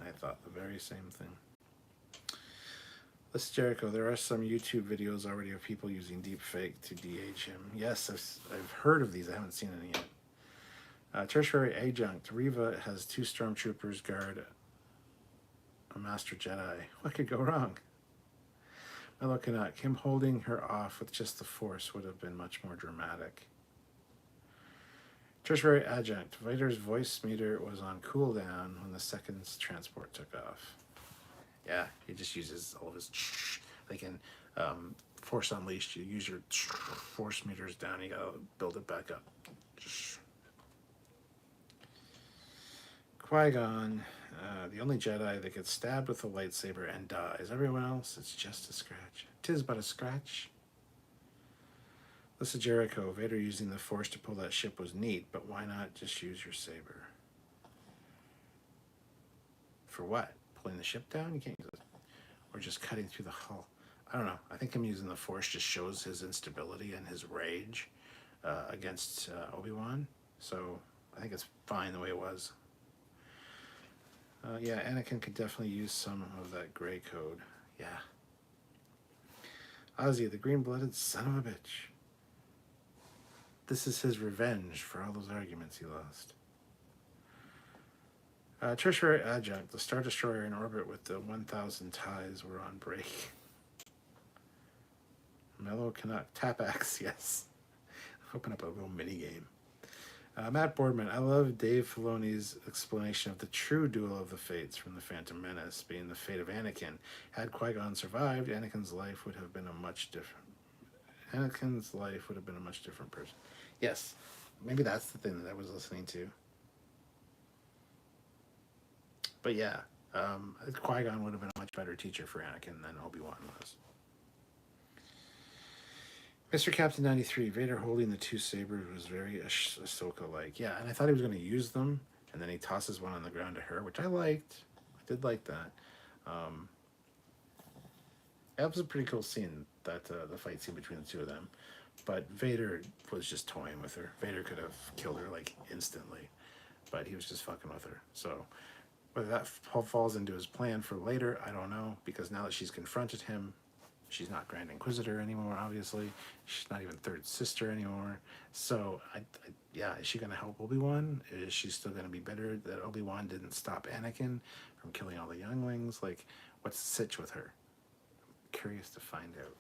Speaker 1: I thought the very same thing. This is Jericho. There are some YouTube videos already of people using deepfake to de-age him. Yes, I've heard of these. I haven't seen any yet. Tertiary Adjunct. Reva has 2 stormtroopers guard a Master Jedi. What could go wrong? Mellow Canuck. Him holding her off with just the Force would have been much more dramatic. Tertiary Adjunct. Vader's voice meter was on cooldown when the second transport took off. Yeah, he just uses all of his... Like in Force Unleashed, you use your force meters down, you gotta build it back up. Qui-Gon, the only Jedi that gets stabbed with a lightsaber and dies. Everyone else, it's just a scratch. 'Tis but a scratch. Listen, Jericho, Vader using the Force to pull that ship was neat, but why not just use your saber? For what? Pulling the ship down? You can't use it. Or just cutting through the hull. I don't know. I think him using the Force just shows his instability and his rage against Obi-Wan. So I think it's fine the way it was. Yeah, Anakin could definitely use some of that gray code. Yeah. Ozzy, the green-blooded son of a bitch. This is his revenge for all those arguments he lost. Tertiary Adjunct. The Star Destroyer in orbit with the 1,000 ties were on break. Mellow Canuck. Tapax, yes. Open up a little mini-game. Matt Boardman. I love Dave Filoni's explanation of the true duel of the fates from The Phantom Menace being the fate of Anakin. Had Qui-Gon survived, Anakin's life would have been a much different, Anakin's life would have been a much different person. Yes, maybe that's the thing that I was listening to. But yeah, Qui-Gon would have been a much better teacher for Anakin than Obi-Wan was. Mr. Captain 93, Vader holding the two sabers was very Ahsoka-like. Yeah, and I thought he was going to use them, and then he tosses one on the ground to her, which I liked. I did like that. That was a pretty cool scene, that the fight scene between the two of them. But Vader was just toying with her. Vader could have killed her, like, instantly. But he was just fucking with her. So whether that falls into his plan for later, I don't know. Because now that she's confronted him, she's not Grand Inquisitor anymore, obviously. She's not even Third Sister anymore. So, yeah, is she going to help Obi-Wan? Is she still going to be bitter that Obi-Wan didn't stop Anakin from killing all the younglings? Like, what's the sitch with her? I'm curious to find out.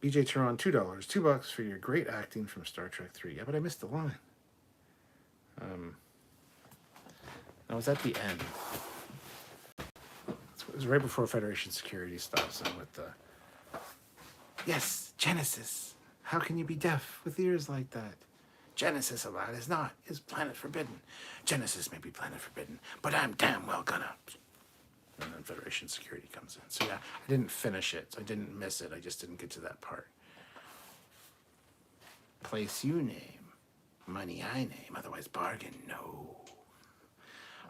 Speaker 1: BJ Turon, $2. $2 for your great acting from Star Trek 3. Yeah, but I missed the line. That was at the end. It was right before Federation Security stops him with the... Yes, Genesis. How can you be deaf with ears like that? Genesis, lad, is planet forbidden. Genesis may be planet forbidden, but I'm damn well gonna... And then Federation Security comes in. So yeah, I didn't finish it. So I didn't miss it. I just didn't get to that part. Place you name. Money I name. Otherwise bargain, no.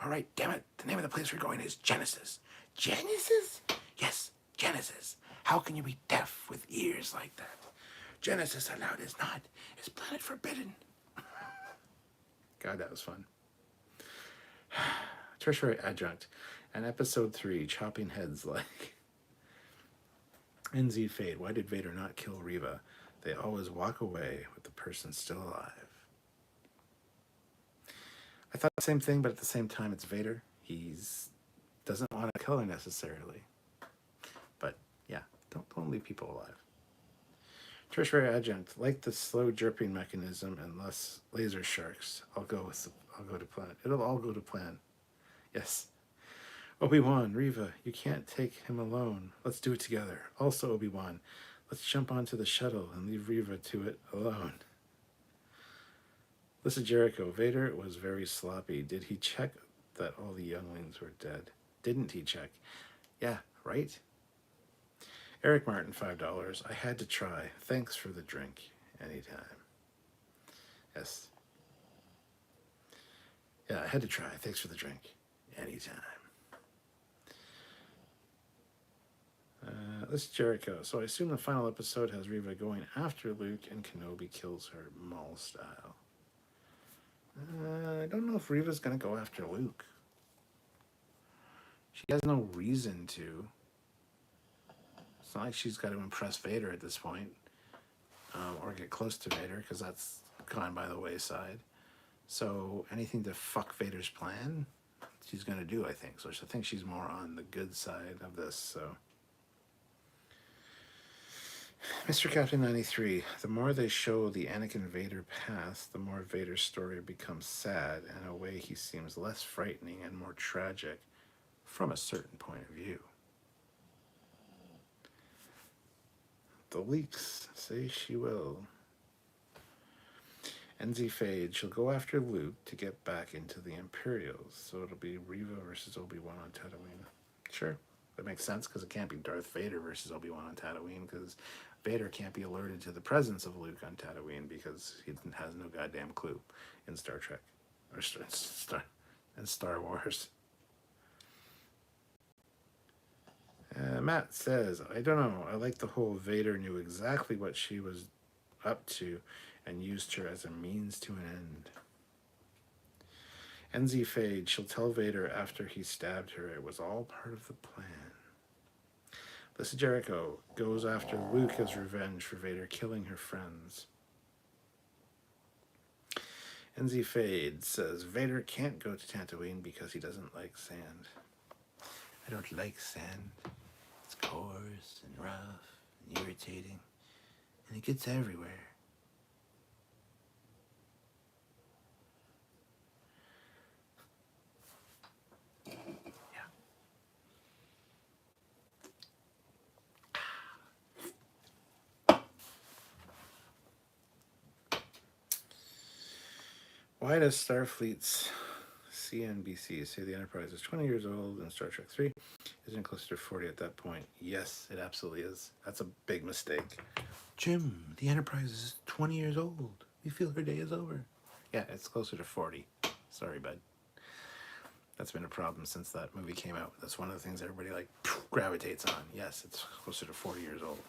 Speaker 1: All right, damn it. The name of the place we're going is Genesis. Genesis? Yes, Genesis. How can you be deaf with ears like that? Genesis allowed is planet forbidden. God, that was fun. Tertiary adjunct. And episode 3, chopping heads like. NZ Fade. Why did Vader not kill Reva? They always walk away with the person still alive. I thought the same thing, but at the same time, it's Vader. He's doesn't want to kill her necessarily. But yeah, don't leave people alive. Tertiary adjunct, like the slow jerping mechanism and less laser sharks. I'll go to plan. It'll all go to plan. Yes. Obi-Wan, Reva, you can't take him alone. Let's do it together. Also, Obi-Wan, let's jump onto the shuttle and leave Reva to it alone. Listen, Jericho, Vader was very sloppy. Did he check that all the younglings were dead? Didn't he check? Yeah, right? Eric Martin, $5. I had to try. Thanks for the drink. Anytime. Yes. Yeah, I had to try. Thanks for the drink. Anytime. This is Jericho. So I assume the final episode has Reva going after Luke and Kenobi kills her Maul style. I don't know if Reva's going to go after Luke. She has no reason to. It's not like she's got to impress Vader at this point. Or get close to Vader, because that's gone by the wayside. So anything to fuck Vader's plan, she's going to do, I think. So I think she's more on the good side of this, so... Mr. Captain 93, the more they show the Anakin Vader past, the more Vader's story becomes sad, and in a way he seems less frightening and more tragic from a certain point of view. The leaks say she will. NZ Fade, she'll go after Luke to get back into the Imperials, so it'll be Reva versus Obi-Wan on Tatooine. Sure, that makes sense, because it can't be Darth Vader versus Obi-Wan on Tatooine, because Vader can't be alerted to the presence of Luke on Tatooine because he has no goddamn clue in Star Trek or Star Wars. Matt says, I don't know. I like the whole Vader knew exactly what she was up to and used her as a means to an end. NZ Fade, she'll tell Vader after he stabbed her it was all part of the plan. Lisa Jericho goes after Luke as revenge for Vader killing her friends. NZ Fade says Vader can't go to Tatooine because he doesn't like sand. I don't like sand. It's coarse and rough and irritating, and it gets everywhere. Why does Starfleet's CNBC say the Enterprise is 20 years old and Star Trek 3 isn't closer to 40 at that point? Yes, it absolutely is. That's a big mistake. Jim, the Enterprise is 20 years old. We feel her day is over. Yeah, it's closer to 40. Sorry, bud. That's been a problem since that movie came out. That's one of the things everybody like gravitates on. Yes, it's closer to 40 years old.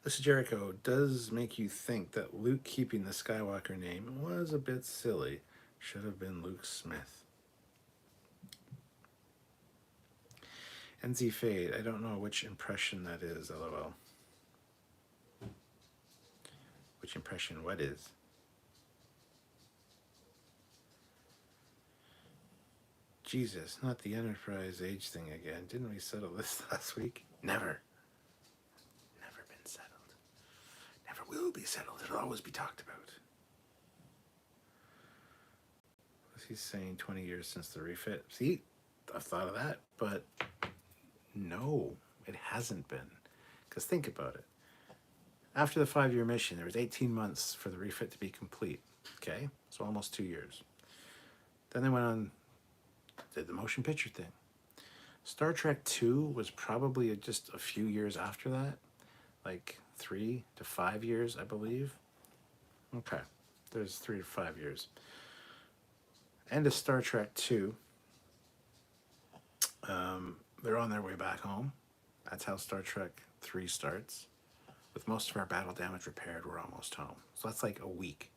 Speaker 1: This Jericho does make you think that Luke keeping the Skywalker name was a bit silly. Should have been Luke Smith. NZ Fade, I don't know which impression that is, lol. Which impression what is? Jesus, not the Enterprise age thing again. Didn't we settle this last week? Never. Never been settled. Never will be settled. It'll always be talked about. Was he saying 20 years since the refit? See, I've thought of that, but no, it hasn't been. Because think about it. After the 5-year mission, there was 18 months for the refit to be complete. Okay, so almost 2 years. Then they went on, did the motion picture thing. Star Trek 2 was probably just a few years after that, like 3 to 5 years, I believe. Okay, there's 3 to 5 years. End of Star Trek 2. They're on their way back home. That's how Star Trek 3 starts. With most of our battle damage repaired, we're almost home. So that's like a week.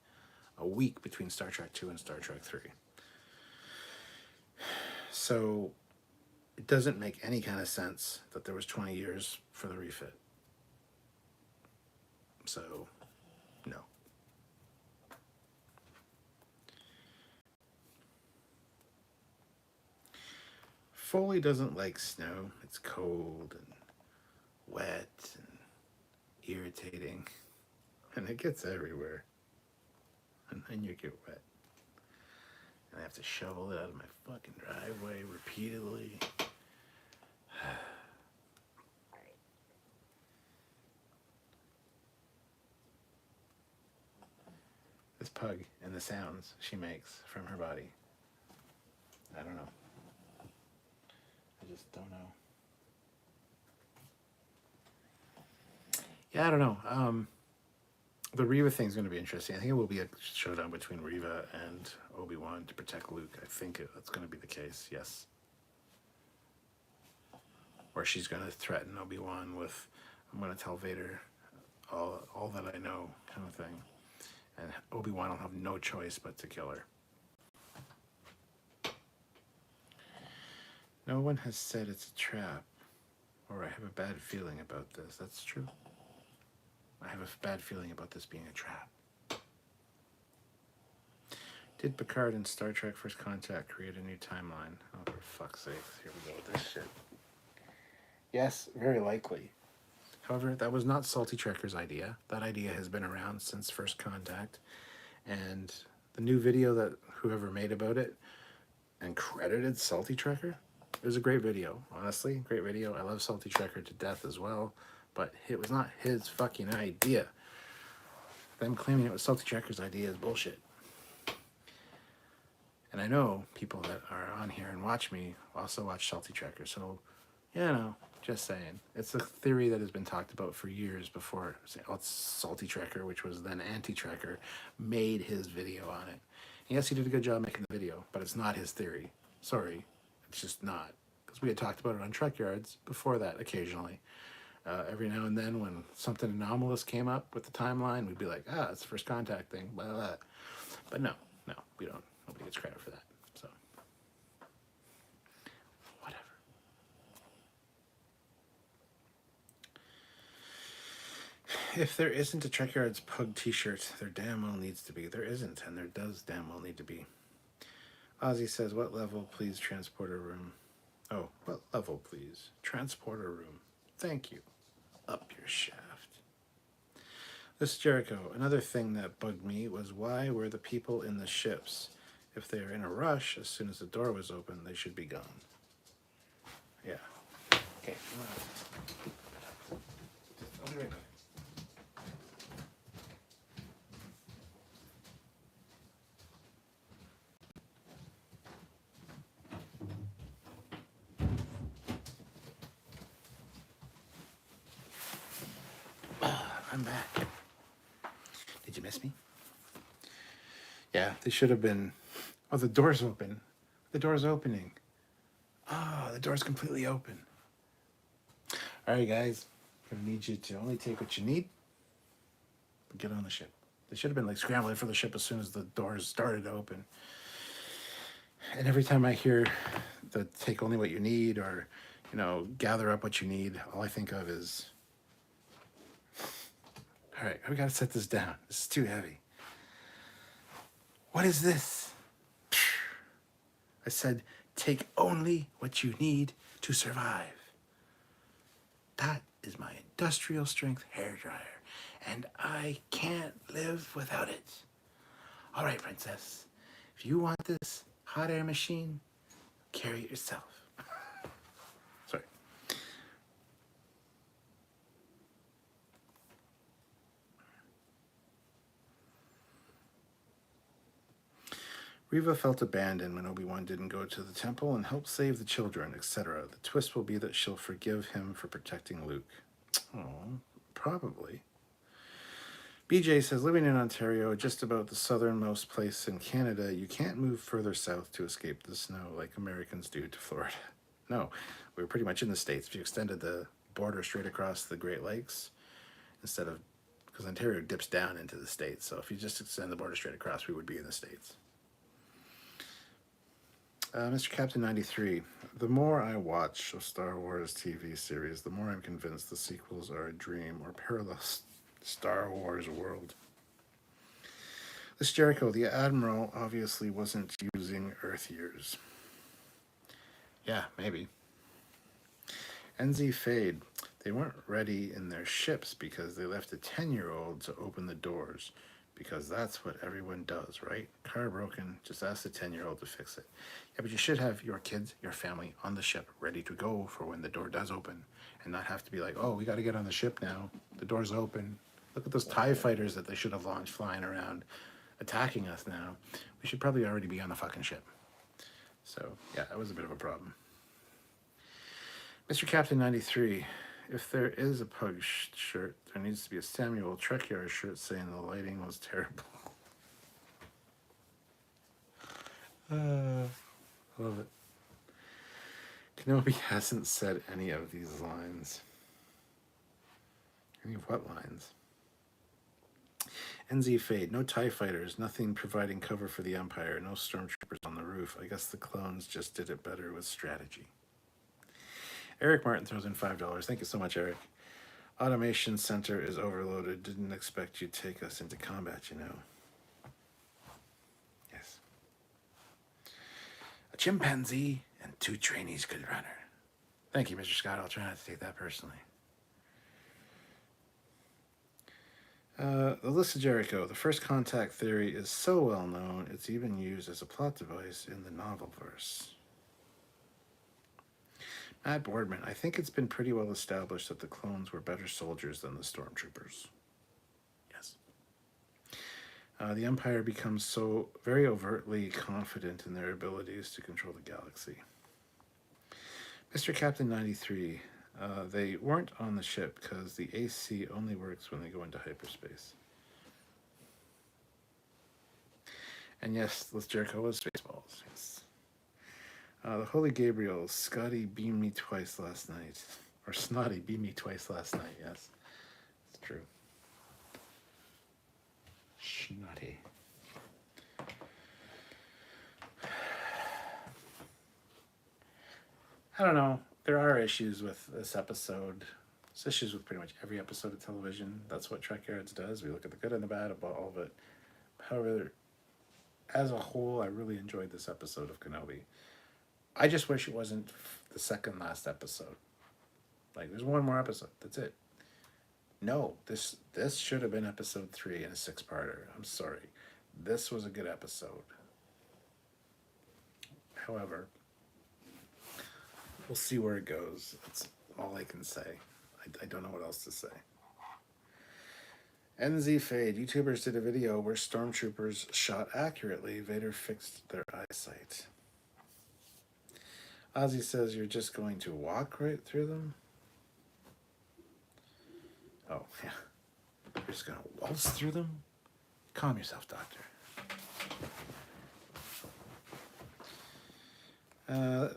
Speaker 1: A week between Star Trek 2 and Star Trek 3. So it doesn't make any kind of sense that there was 20 years for the refit. So, no. Foley doesn't like snow. It's cold and wet and irritating. And it gets everywhere. And then you get wet. And I have to shovel it out of my fucking driveway repeatedly. This pug and the sounds she makes from her body. I don't know. I just don't know. Yeah, I don't know. The Reva thing's going to be interesting. I think it will be a showdown between Reva and Obi-Wan to protect Luke. I think that's going to be the case, yes. Or she's going to threaten Obi-Wan with, I'm going to tell Vader all that I know, kind of thing. And Obi-Wan will have no choice but to kill her. No one has said it's a trap, or I have a bad feeling about this. That's true. I have a bad feeling about this being a trap. Did Picard in Star Trek First Contact create a new timeline? Oh, for fuck's sake. Here we go with this shit. Yes, very likely. However, that was not Salty Trekker's idea. That idea has been around since First Contact. And the new video that whoever made about it and credited Salty Trekker, it was a great video. Honestly, great video. I love Salty Trekker to death as well. But it was not his fucking idea. Them claiming it was Salty Trekker's idea is bullshit. And I know people that are on here and watch me also watch Salty Trekker. So, you know, just saying. It's a theory that has been talked about for years before Salty Trekker, which was then Anti-Trekker, made his video on it. And yes, he did a good job making the video, but it's not his theory. Sorry, it's just not. Because we had talked about it on Trekyards before that occasionally. Every now and then when something anomalous came up with the timeline, we'd be like, it's the First Contact thing, blah, blah, blah. But no, we don't. Nobody gets credit for that. So, whatever. If there isn't a Trekyards Pug t-shirt, there damn well needs to be. There isn't, and there does damn well need to be. Ozzy says, what level, please, transporter room? Oh, what level, please? Transporter room. Thank you. Up your shaft. This is Jericho. Another thing that bugged me was why were the people in the ships? If they are in a rush, as soon as the door was open, they should be gone. Yeah. Okay. I'll be right back. I'm back. Did you miss me? Yeah, they should have been. Oh, the door's open. The door's opening. Oh, the door's completely open. All right, guys. I'm gonna need you to only take what you need. But get on the ship. They should have been like scrambling for the ship as soon as the doors started to open. And every time I hear the take only what you need or, gather up what you need, all I think of is, all right, we gotta set this down. This is too heavy. What is this? I said, take only what you need to survive. That is my industrial strength hairdryer, and I can't live without it. All right, princess, if you want this hot air machine, carry it yourself. Sorry. Reva felt abandoned when Obi-Wan didn't go to the temple and help save the children, etc. The twist will be that she'll forgive him for protecting Luke. Oh, probably. BJ says, living in Ontario, just about the southernmost place in Canada, you can't move further south to escape the snow like Americans do to Florida. No, we were pretty much in the States. If you extended the border straight across the Great Lakes, instead of, because Ontario dips down into the States, so if you just extend the border straight across, we would be in the States. Mr. Captain 93, the more I watch a Star Wars TV series, the more I'm convinced the sequels are a dream or parallel Star Wars world. This Jericho, the Admiral obviously wasn't using Earth years. Yeah, maybe. NZ Fade, they weren't ready in their ships because they left a 10-year-old to open the doors. Because that's what everyone does, right? Car broken, just ask the 10-year-old to fix it. Yeah, but you should have your kids, your family on the ship ready to go for when the door does open and not have to be like, oh, we got to get on the ship now. The door's open. Look at those TIE fighters that they should have launched flying around attacking us now. We should probably already be on the fucking ship. So, yeah, that was a bit of a problem. Mr. Captain 93, if there is a pug shirt, there needs to be a Samuel Trekyards shirt saying the lighting was terrible. Love it. Kenobi hasn't said any of these lines. Any of what lines? NZ Fade, no TIE fighters, nothing providing cover for the Empire, no stormtroopers on the roof. I guess the clones just did it better with strategy. Eric Martin throws in $5. Thank you so much, Eric. Automation Center is overloaded. Didn't expect you to take us into combat, Yes. A chimpanzee and 2 trainees could run her. Thank you, Mr. Scott. I'll try not to take that personally. The List of Jericho. The first contact theory is so well known, it's even used as a plot device in the novelverse. Matt Boardman, I think it's been pretty well established that the clones were better soldiers than the stormtroopers. Yes. The Empire becomes so very overtly confident in their abilities to control the galaxy. Mr. Captain 93, they weren't on the ship because the AC only works when they go into hyperspace. And yes, Liz Jericho was Spaceballs. Yes. The Holy Gabriel, Scotty beamed me twice last night. Or Snotty beamed me twice last night, yes. It's true. Snotty. I don't know. There are issues with this episode. There's issues with pretty much every episode of television. That's what Trekyards does. We look at the good and the bad about all of it. However, as a whole, I really enjoyed this episode of Kenobi. I just wish it wasn't the second last episode. Like, there's one more episode. That's it. No, this should have been episode 3 in a 6-parter. I'm sorry. This was a good episode. However, we'll see where it goes. That's all I can say. I don't know what else to say. NZ Fade. YouTubers did a video where stormtroopers shot accurately. Vader fixed their eyesight. Ozzy says you're just going to walk right through them? Oh, yeah. We're just gonna waltz through them. Calm yourself, Doctor.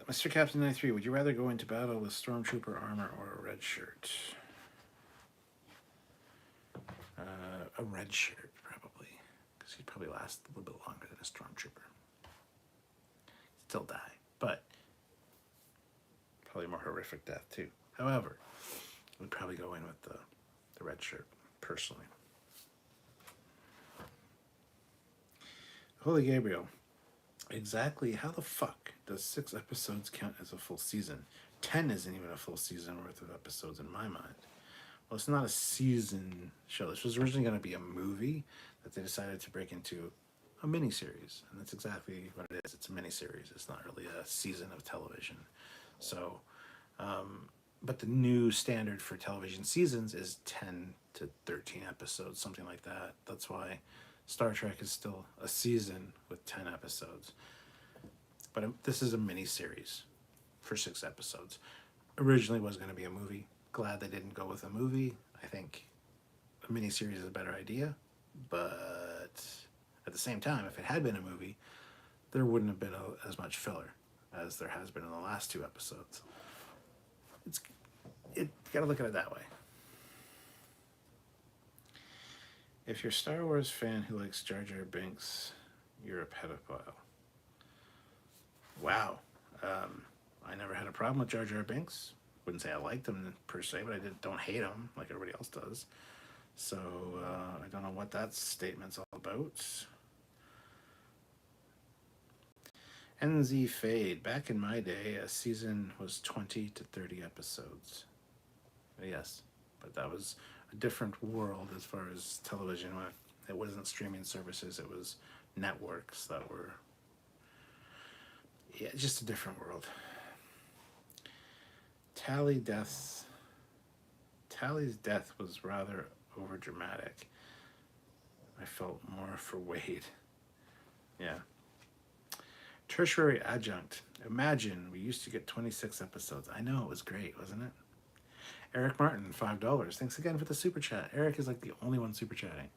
Speaker 1: Mr. Captain 93, would you rather go into battle with Stormtrooper armor or a red shirt? A red shirt, probably. Because he'd probably last a little bit longer than a Stormtrooper. Still die, but probably more horrific death, too. However, I'd probably go in with the red shirt, personally. Holy Gabriel. Exactly how the fuck does 6 episodes count as a full season? 10 isn't even a full season worth of episodes in my mind. Well, it's not a season show. This was originally going to be a movie that they decided to break into a miniseries. And that's exactly what it is. It's a miniseries. It's not really a season of television. So, but the new standard for television seasons is 10 to 13 episodes, something like that. That's why Star Trek is still a season with 10 episodes. But this is a mini-series for 6 episodes. Originally was going to be a movie. Glad they didn't go with a movie. I think a mini-series is a better idea. But at the same time, if it had been a movie, there wouldn't have been as much filler as there has been in the last 2 episodes. You gotta look at it that way. If you're a Star Wars fan who likes Jar Jar Binks, you're a pedophile. Wow. I never had a problem with Jar Jar Binks. Wouldn't say I liked him per se, but I don't hate him like everybody else does. So I don't know what that statement's all about. NZ Fade. Back in my day, a season was 20 to 30 episodes. Yes, but that was a different world as far as television. It wasn't streaming services, it was networks that were, yeah, just a different world. Tally's death was rather overdramatic. I felt more for Wade. Yeah. Tertiary adjunct. Imagine we used to get 26 episodes. I know, it was great, wasn't it? Eric Martin, $5. Thanks again for the super chat. Eric is like the only one super chatting.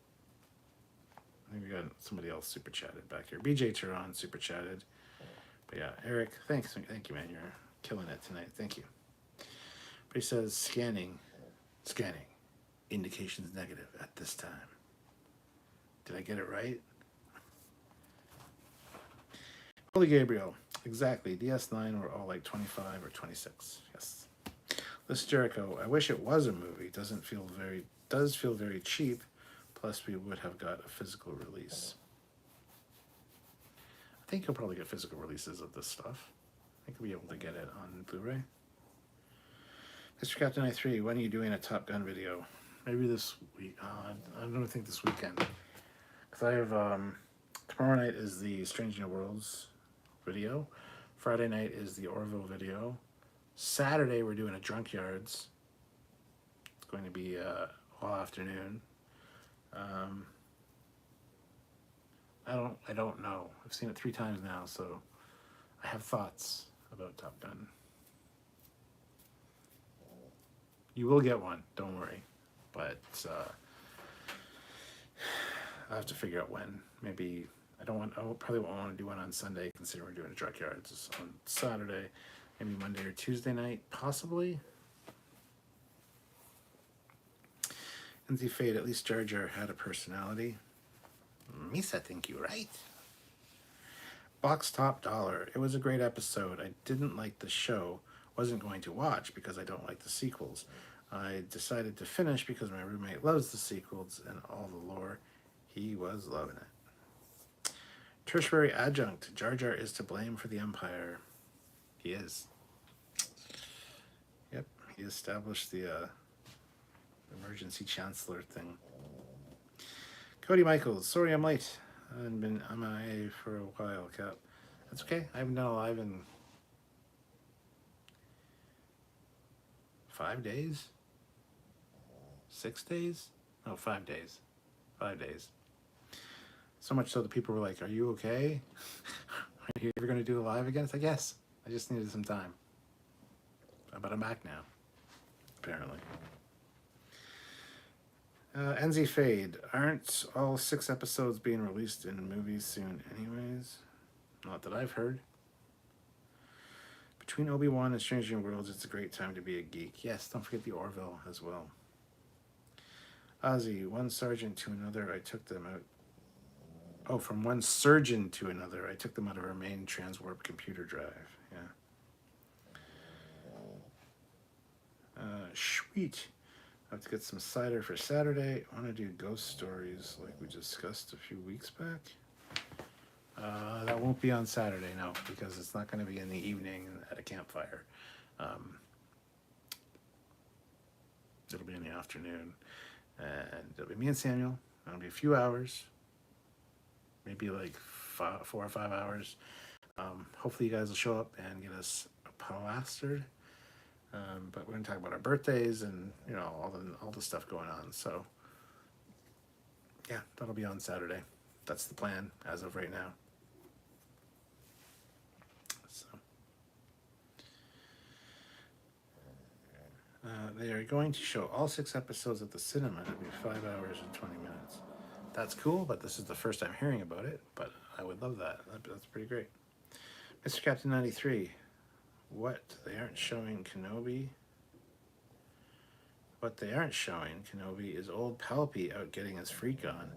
Speaker 1: I think we got somebody else super chatted back here. BJ Turan super chatted. But yeah, Eric, thanks. Thank you, man. You're killing it tonight. Thank you. But he says, scanning. Indications negative at this time. Did I get it right? Holy Gabriel. Exactly. DS9 were all like 25 or 26. Yes. Liz Jericho. I wish it was a movie. Does feel very cheap. Plus, we would have got a physical release. I think you'll probably get physical releases of this stuff. I think you'll be able to get it on Blu-ray. Mr. Captain I3, when are you doing a Top Gun video? Maybe this week. I don't think this weekend. Because I have, tomorrow night is the Strange New Worlds video. Friday night is the Orville video. Saturday we're doing a Trekyards. It's going to be all afternoon. I don't know. I've seen it 3 times now, so I have thoughts about Top Gun. You will get one, don't worry. But I have to figure out when. Maybe I probably won't want to do one on Sunday, considering we're doing a Trekyards on Saturday. Maybe Monday or Tuesday night, possibly. NZ Fade, at least Jar Jar had a personality. Misa, think you right? Box Top Dollar. It was a great episode. I didn't like the show. Wasn't going to watch because I don't like the sequels. I decided to finish because my roommate loves the sequels and all the lore. He was loving it. Tertiary adjunct. Jar Jar is to blame for the Empire. He is. Yep, he established the emergency chancellor thing. Cody Michaels. Sorry I'm late. I've been MIA for a while, Cap. That's okay. I haven't done a live in 5 days? 6 days? No, 5 days. 5 days. So much so that people were like, are you okay? Are you ever going to do a live again? It's like, yes. I just needed some time. But I'm back now. Apparently. NZ Fade. Aren't all 6 episodes being released in movies soon anyways? Not that I've heard. Between Obi-Wan and Stranger Worlds, it's a great time to be a geek. Yes, don't forget the Orville as well. Ozzy, one sergeant to another, I took them out. Oh, from one surgeon to another, I took them out of our main transwarp computer drive. Yeah. Sweet. I have to get some cider for Saturday. I want to do ghost stories like we discussed a few weeks back. That won't be on Saturday, no, because it's not going to be in the evening at a campfire. It'll be in the afternoon. And it'll be me and Samuel. It'll be a few hours. Maybe like 4 or 5 hours. Hopefully you guys will show up and get us plastered. But we're going to talk about our birthdays and, you know, all the stuff going on. So, yeah, that'll be on Saturday. That's the plan as of right now. So, they are going to show all 6 episodes at the cinema. It'll be 5 hours and 20 minutes. That's cool, but this is the first time hearing about it. But I would love that. That's pretty great. Mr. Captain 93. What? They aren't showing Kenobi? What they aren't showing Kenobi is old Palpy out getting his freak on.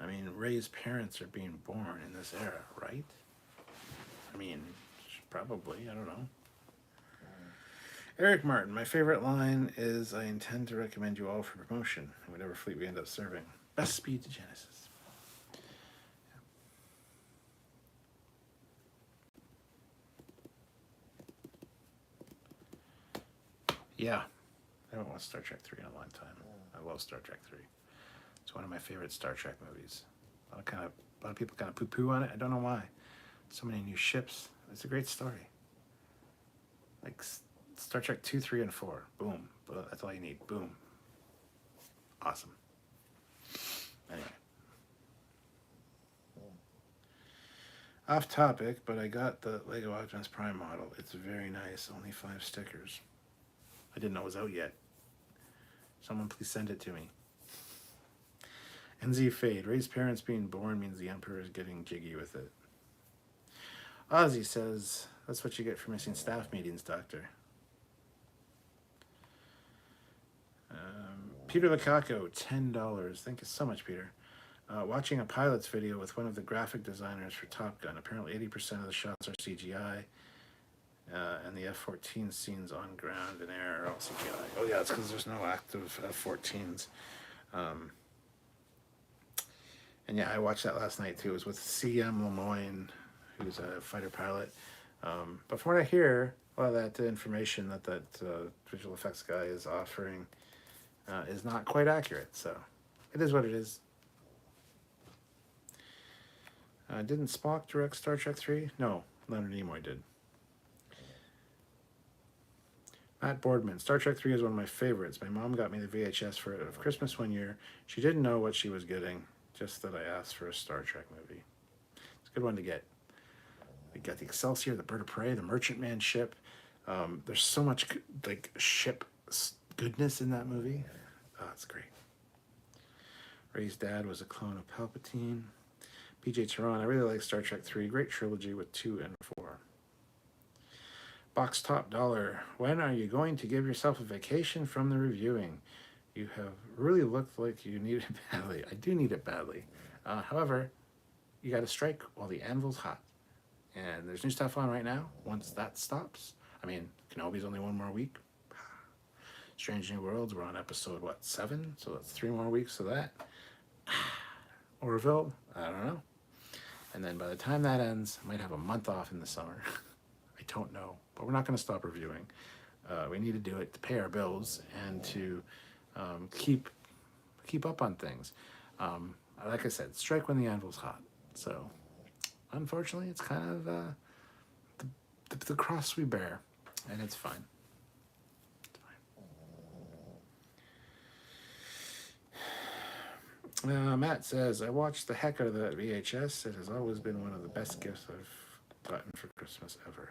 Speaker 1: I mean, Rey's parents are being born in this era, right? I mean, probably. I don't know. Eric Martin, my favorite line is, I intend to recommend you all for promotion in whatever fleet we end up serving. Best speed to Genesis. Yeah. I haven't watched Star Trek 3 in a long time. I love Star Trek 3. It's one of my favorite Star Trek movies. A lot of people kind of poo-poo on it. I don't know why. So many new ships. It's a great story. Like Star Trek 2, 3, and 4. Boom. That's all you need. Boom. Awesome. Anyway. Off topic, but I got the Lego Optimus Prime model. It's very nice. Only 5 stickers. I didn't know it was out yet. Someone please send it to me. NZ Fade. Rey's parents being born means the Emperor is getting jiggy with it. Ozzy says, that's what you get for missing staff meetings, Doctor. Peter Lukaku, $10. Thank you so much, Peter. Watching a pilot's video with one of the graphic designers for Top Gun. Apparently 80% of the shots are CGI. And the F-14 scenes on ground and air are all CGI. Oh yeah, it's because there's no active F-14s. And yeah, I watched that last night too. It was with C.M. Lemoyne, who's a fighter pilot. But from what I hear, a lot of that information that visual effects guy is offering is not quite accurate. So it is what it is. Didn't Spock direct Star Trek 3? No, Leonard Nimoy did. Matt Boardman, Star Trek 3 is one of my favorites. My mom got me the VHS for it at Christmas one year. She didn't know what she was getting, just that I asked for a Star Trek movie. It's a good one to get. We got the Excelsior, the Bird of Prey, the Merchantman ship. There's so much like ship goodness in that movie. Oh, it's great. Rey's dad was a clone of Palpatine. PJ Tehran, I really like Star Trek 3. Great trilogy with 2 and 4. Box Top Dollar, when are you going to give yourself a vacation from the reviewing? You have really looked like you need it badly. I do need it badly. However, you got to strike while the anvil's hot. And there's new stuff on right now. Once that stops, I mean, Kenobi's only 1 more week. Strange New Worlds, we're on episode, 7? So that's 3 more weeks of that. Orville, I don't know. And then by the time that ends, I might have a month off in the summer. I don't know, but we're not going to stop reviewing. We need to do it to pay our bills and to keep up on things. Like I said, strike when the anvil's hot. So, unfortunately, it's kind of the cross we bear, and it's fine. Matt says, I watched the heck out of that VHS. It has always been one of the best gifts I've gotten for Christmas ever.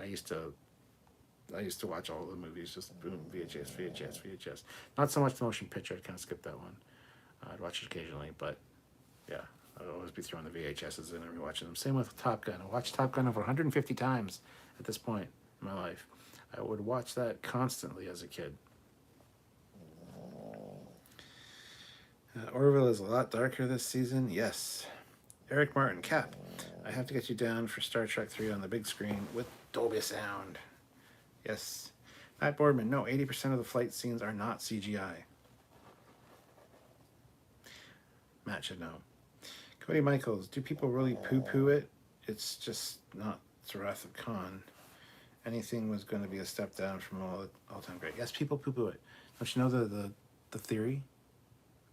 Speaker 1: I used to watch all the movies, just boom, VHS. Not so much the motion picture, I'd kind of skip that one. I'd watch it occasionally, but yeah, I'd always be throwing the VHSs in and rewatching them. Same with Top Gun. I watched Top Gun over 150 times at this point in my life. I would watch that constantly as a kid. Orville is a lot darker this season. Yes. Eric Martin, Cap. I have to get you down for Star Trek 3 on the big screen with Dolby Sound. Yes. Matt Boardman, no, 80% of the flight scenes are not CGI. Matt should know. Cody Michaels, do people really poo-poo it? It's just not the Wrath of Khan. Anything was going to be a step down from all-time great. Yes, people poo-poo it. Don't you know the theory?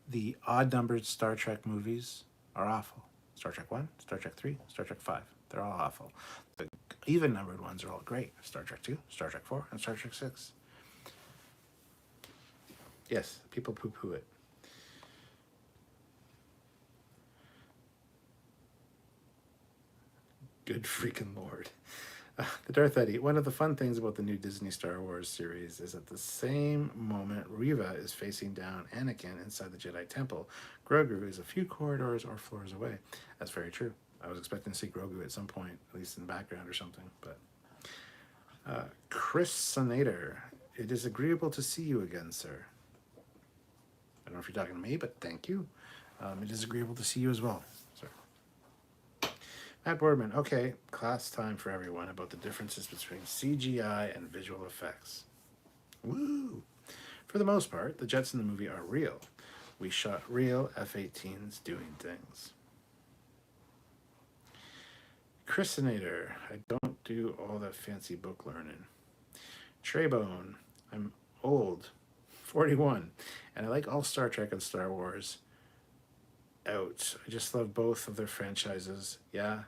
Speaker 1: The odd-numbered Star Trek movies are awful. Star Trek 1, Star Trek 3, Star Trek 5. They're all awful. The even-numbered ones are all great. Star Trek 2, Star Trek 4, and Star Trek 6. Yes, people poo-poo it. Good freaking Lord. The Darth Eddie. One of the fun things about the new Disney Star Wars series is at the same moment Reva is facing down Anakin inside the Jedi Temple, Grogu is a few corridors or floors away. That's very true. I was expecting to see Grogu at some point, at least in the background or something. But Chris Sonator. It is agreeable to see you again, sir. I don't know if you're talking to me, but thank you. It is agreeable to see you as well, sir. Matt Boardman, okay, class time for everyone about the differences between CGI and visual effects. Woo! For the most part, the jets in the movie are real. We shot real F-18s doing things. Chrisinator, I don't do all that fancy book learning. Treybone, I'm old, 41, and I like all Star Trek and Star Wars. Out. I just love both of their franchises. Yeah,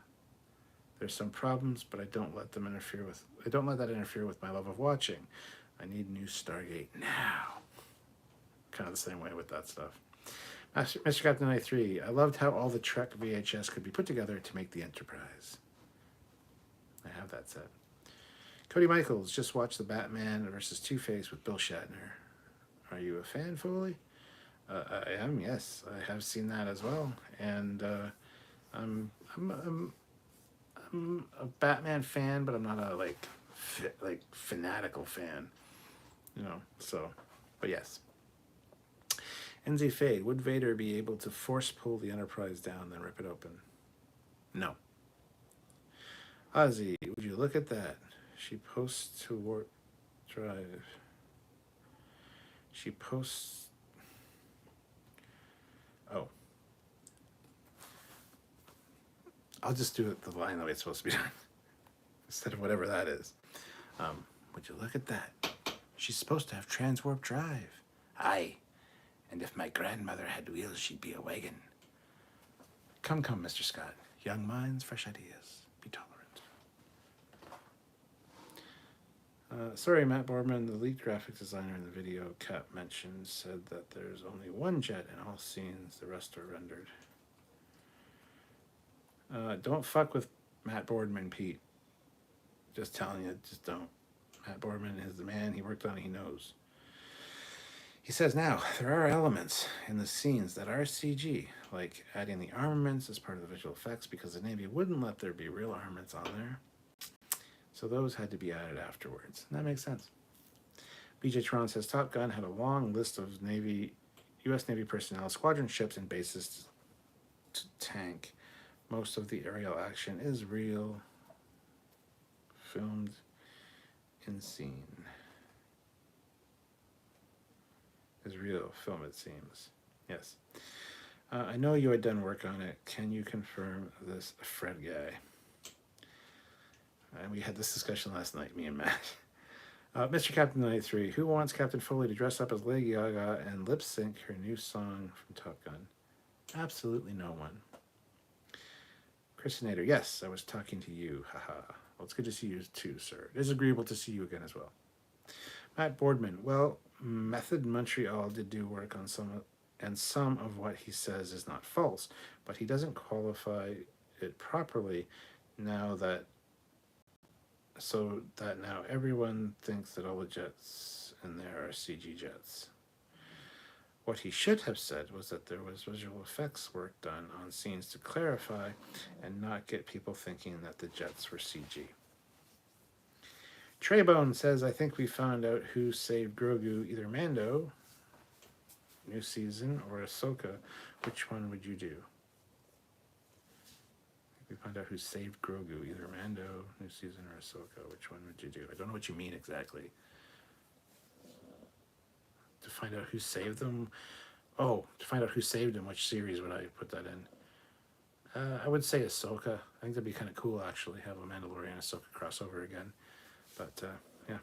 Speaker 1: there's some problems, but I don't let that interfere with my love of watching. I need new Stargate now. Kind of the same way with that stuff. Mr. Captain 93, I loved how all the Trek VHS could be put together to make the Enterprise. I have that set. Cody Michaels, just watched the Batman versus Two-Face with Bill Shatner. Are you a fan, Foley? I am, yes. I have seen that as well, and I'm a Batman fan, but I'm not a fanatical fan, you know. So, but yes. NZ Fade, would Vader be able to force pull the Enterprise down, then rip it open? No. Ozzy, would you look at that? She posts to warp drive. She posts. Oh. I'll just do it the line the way it's supposed to be done. Instead of whatever that is. Would you look at that? She's supposed to have transwarp drive. Aye. And if my grandmother had wheels, she'd be a wagon. Come, Mr. Scott. Young minds, fresh ideas. Be tolerant. Sorry, Matt Boardman, the lead graphic designer in the video Cap mentioned, said that there's only one jet in all scenes. The rest are rendered. Don't fuck with Matt Boardman, Pete. Just telling you, just don't. Matt Boardman is the man. He worked on it. He knows. He says, now, there are elements in the scenes that are CG, like adding the armaments as part of the visual effects because the Navy wouldn't let there be real armaments on there. So those had to be added afterwards. And that makes sense. BJ Tron says, Top Gun had a long list of U.S. Navy personnel, squadron ships, and bases to tank. Most of the aerial action is real, filmed in scene. Is real film, it seems. Yes. I know you had done work on it. Can you confirm this Fred guy? And we had this discussion last night, me and Matt. Mr. Captain 93, who wants Captain Foley to dress up as Lady Gaga and lip sync her new song from Top Gun? Absolutely no one. Christinator, yes, I was talking to you. Haha. Well, it's good to see you too, sir. It is agreeable to see you again as well. Matt Boardman, well, Method Montreal did do work on some of what he says is not false, but he doesn't qualify it properly now that now everyone thinks that all the jets in there are CG jets. What he should have said was that there was visual effects work done on scenes to clarify and not get people thinking that the jets were CG. Treybone says, I think we found out who saved Grogu, either Mando, new season, or Ahsoka. Which one would you do? We found out who saved Grogu, either Mando, new season, or Ahsoka. Which one would you do? I don't know what you mean exactly. To find out who saved them? Oh, to find out who saved him, which series would I put that in? I would say Ahsoka. I think that'd be kind of cool, actually, have a Mandalorian Ahsoka crossover again. But, yeah.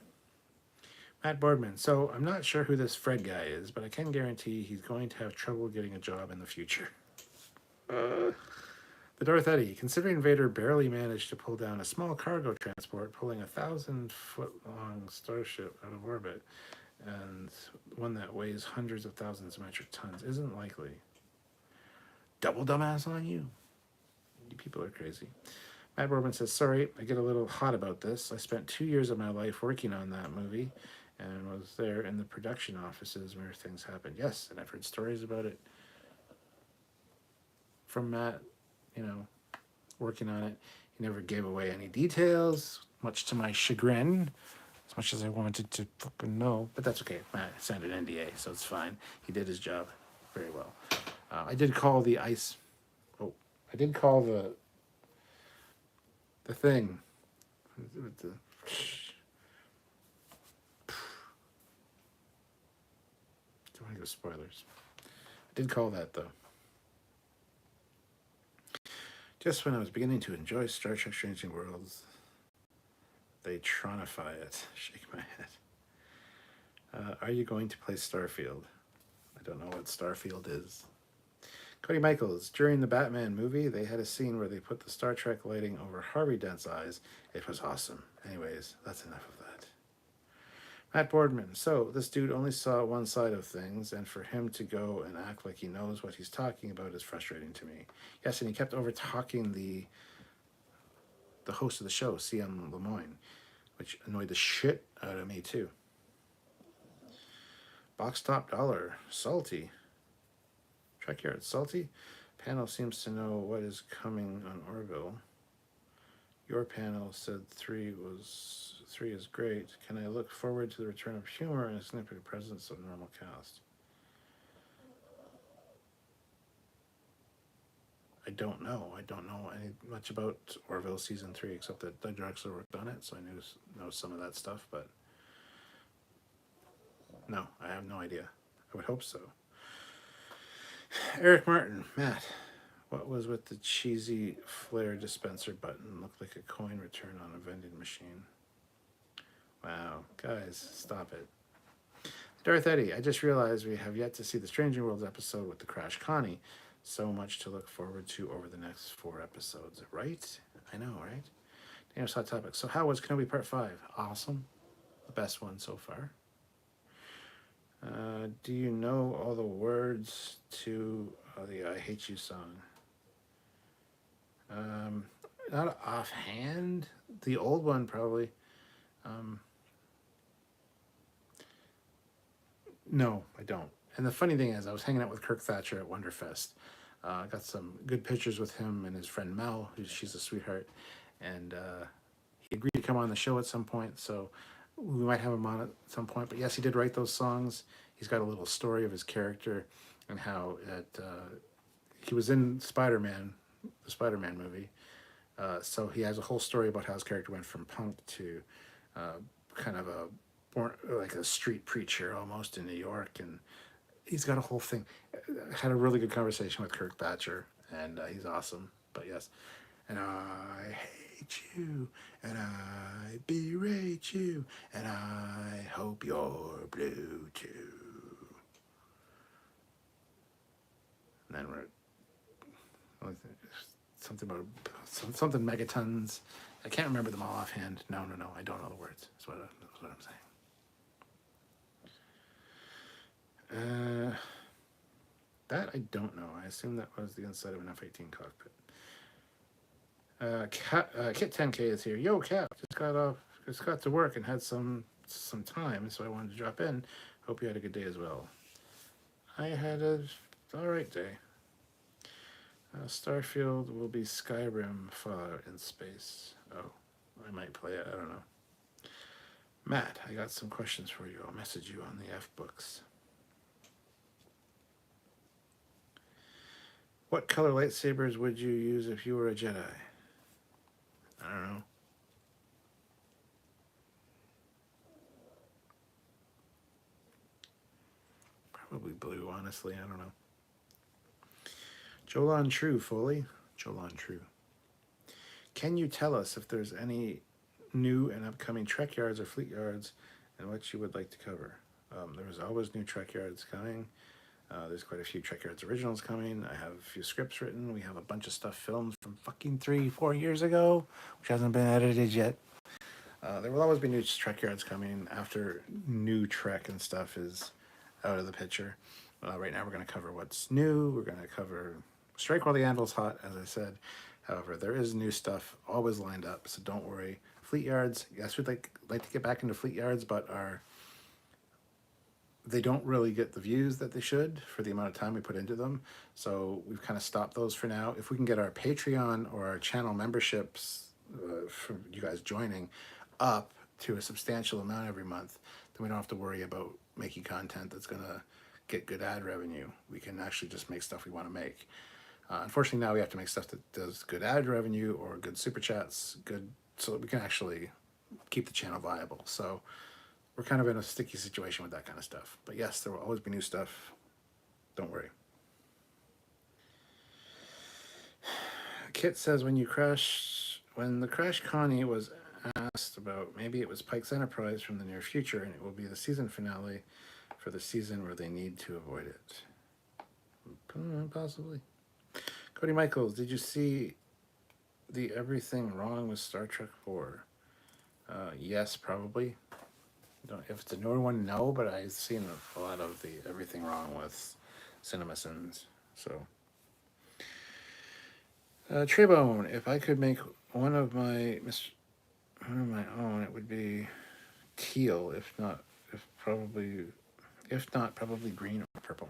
Speaker 1: Matt Boardman. So, I'm not sure who this Fred guy is, but I can guarantee he's going to have trouble getting a job in the future. The Darth Eddy. Considering Vader barely managed to pull down a small cargo transport, pulling a 1,000-foot-long starship out of orbit, and one that weighs hundreds of thousands of metric tons, isn't likely. Double dumbass on you. You people are crazy. Matt Boardman says, sorry, I get a little hot about this. I spent 2 years of my life working on that movie and was there in the production offices where things happened. Yes, and I've heard stories about it from Matt, working on it. He never gave away any details, much to my chagrin, as much as I wanted to fucking know. But that's okay. Matt signed an NDA, so it's fine. He did his job very well. I did call the ice... Oh, I did call the thing. With the... Don't want to go spoilers. I did call that, though. Just when I was beginning to enjoy Star Trek Strange New Worlds, they tronify it. Shake my head. Are you going to play Starfield? I don't know what Starfield is. Cody Michaels. During the Batman movie, they had a scene where they put the Star Trek lighting over Harvey Dent's eyes. It was awesome. Anyways, that's enough of that. Matt Boardman. So, this dude only saw one side of things, and for him to go and act like he knows what he's talking about is frustrating to me. Yes, and he kept over-talking the host of the show, CM Lemoyne, which annoyed the shit out of me, too. Box Top Dollar. Salty. Trekyards. Salty. Panel seems to know what is coming on Orville. Your panel said 3 is great. Can I look forward to the return of humor and a significant presence of normal cast? I don't know. I don't know much about Orville season 3 except that Doug Drexler worked on it, so I know some of that stuff. But no, I have no idea. I would hope so. Eric Martin, Matt. What was with the cheesy flare dispenser button? Looked like a coin return on a vending machine. Wow, guys, stop it. Darth Eddy, I just realized we have yet to see the Strange New Worlds episode with the Crash Connie. So much to look forward to over the next 4 episodes, right? I know, right? Daniel's Hot Topic. So how was Kenobi Part 5? Awesome. The best one so far. Do you know all the words to the I Hate You song? Not offhand. The old one, probably. No, I don't. And the funny thing is, I was hanging out with Kirk Thatcher at Wonderfest. I got some good pictures with him and his friend Mel, she's a sweetheart. And he agreed to come on the show at some point, so we might have him on at some point. But yes, he did write those songs. He's got a little story of his character and how he was in Spider-Man, the Spider-Man movie. So he has a whole story about how his character went from punk to kind of like a street preacher almost in New York, and he's got a whole thing. I had a really good conversation with Kirk Thatcher, and he's awesome. But yes, and I hate you, and I berate you, and I hope you're blue too. And then we're something about something megatons. I can't remember them all offhand. No, I don't know the words. That's what I'm saying. That I don't know. I assume that was the inside of an F-18 cockpit. Kit 10K is here. Yo, Cap, just got to work and had some time, so I wanted to drop in. Hope you had a good day as well. I had a all right day. Starfield will be Skyrim, Fallout in space. Oh, I might play it. I don't know. Matt, I got some questions for you. I'll message you on the F books. What color lightsabers would you use if you were a Jedi? I don't know. Probably blue, honestly. I don't know. Jolan True, Foley. Jolan True. Can you tell us if there's any new and upcoming Trekyards or Fleet Yards and what you would like to cover? There was always new Trekyards coming. There's quite a few Trekyards originals coming. I have a few scripts written. We have a bunch of stuff filmed from fucking 3-4 years ago, which hasn't been edited yet. There will always be new Trekyards coming after new Trek and stuff is out of the picture. Right now we're going to cover what's new. We're going to cover Strike While the Anvil's Hot, as I said. However, there is new stuff always lined up, so don't worry. Fleet Yards, yes, we'd like to get back into Fleet Yards, but they don't really get the views that they should for the amount of time we put into them. So we've kind of stopped those for now. If we can get our Patreon or our channel memberships from you guys joining up to a substantial amount every month, then we don't have to worry about making content that's going to get good ad revenue. We can actually just make stuff we want to make. Unfortunately, now we have to make stuff that does good ad revenue or good super chats, so that we can actually keep the channel viable. So we're kind of in a sticky situation with that kind of stuff. But yes, there will always be new stuff. Don't worry. Kit says when the Crash Connie was asked about, maybe it was Pike's Enterprise from the near future, and it will be the season finale for the season where they need to avoid it. Possibly. Cody Michaels, did you see the Everything Wrong with Star Trek 4? Yes, probably. If it's a newer one, no, but I've seen a lot of the Everything Wrong with CinemaSins. So, Treybone, if I could make one of my own, it would be teal. If not, probably green or purple.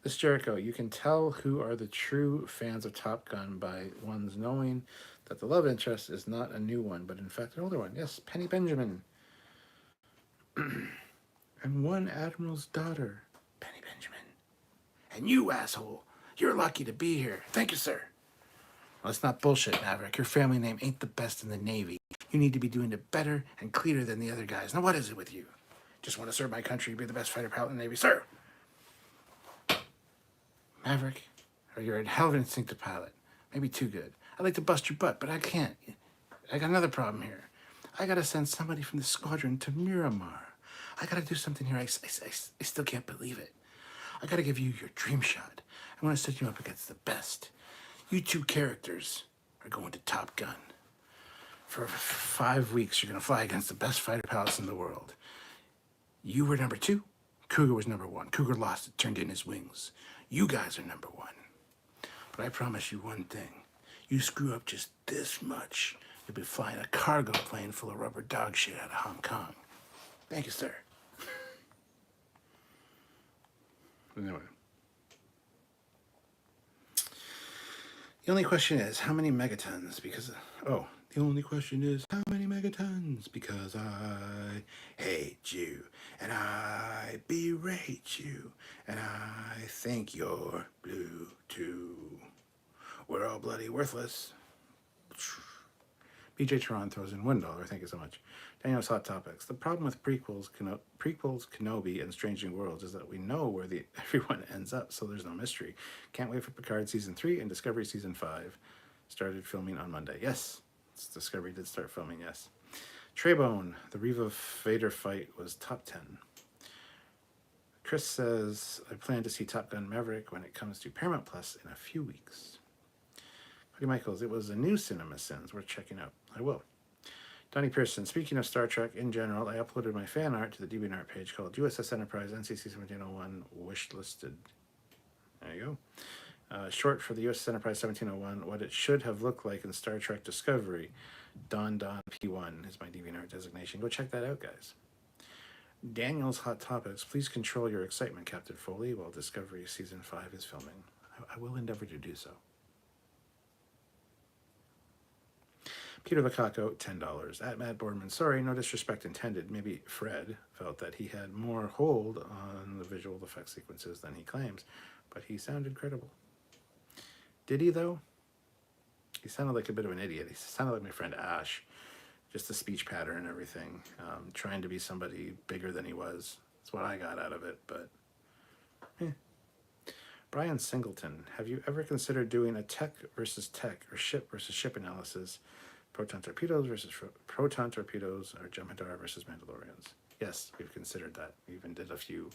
Speaker 1: This Jericho, you can tell who are the true fans of Top Gun by one's knowing that the love interest is not a new one, but in fact an older one. Yes, Penny Benjamin. And one admiral's daughter, Penny Benjamin. And you, asshole, you're lucky to be here. Thank you, sir. Well, it's not bullshit, Maverick. Your family name ain't the best in the Navy. You need to be doing it better and cleaner than the other guys. Now, what is it with you? Just want to serve my country, be the best fighter pilot in the Navy, sir. Maverick, or you're a hell of an instinctive pilot. Maybe too good. I'd like to bust your butt, but I can't. I got another problem here. I gotta send somebody from the squadron to Miramar. I gotta do something here. I still can't believe it. I gotta give you your dream shot. I want to set you up against the best. You two characters are going to Top Gun. For 5 weeks, you're gonna fly against the best fighter pilots in the world. You were number 2. Cougar was number 1. Cougar lost it, turned in his wings. You guys are number 1. But I promise you one thing. You screw up just this much, you'll be flying a cargo plane full of rubber dog shit out of Hong Kong. Thank you, sir. Anyway. The only question is, how many megatons? The only question is, how many megatons? Because I hate you, and I berate you, and I think you're blue too. We're all bloody worthless. BJ Tron throws in $1. Thank you so much. Daniel's Hot Topics. The problem with prequels, Kenobi, and Strange New Worlds is that we know where everyone ends up, so there's no mystery. Can't wait for Picard Season 3 and Discovery Season 5. Started filming on Monday. Yes, Discovery did start filming, yes. Treybone, the Reva Vader fight was top 10. Chris says, I plan to see Top Gun Maverick when it comes to Paramount Plus in a few weeks. Cody Michaels, it was a new CinemaSins worth checking out. I will. Donnie Pearson, speaking of Star Trek in general, I uploaded my fan art to the DeviantArt page called USS Enterprise NCC 1701 Wishlisted. There you go. Short for the USS Enterprise 1701, what it should have looked like in Star Trek Discovery. Don P1 is my DeviantArt designation. Go check that out, guys. Daniel's Hot Topics. Please control your excitement, Captain Foley, while Discovery Season 5 is filming. I will endeavor to do so. Peter Lukaku, $10. At Matt Boardman, sorry, no disrespect intended. Maybe Fred felt that he had more hold on the visual effects sequences than he claims, but he sounded credible. Did he, though? He sounded like a bit of an idiot. He sounded like my friend Ash. Just the speech pattern and everything. Trying to be somebody bigger than he was. That's what I got out of it, but... Brian Singleton, have you ever considered doing a tech versus tech or ship versus ship analysis? Proton torpedoes versus proton torpedoes or Jem'Hadar versus Mandalorians? Yes, we've considered that. We even did a few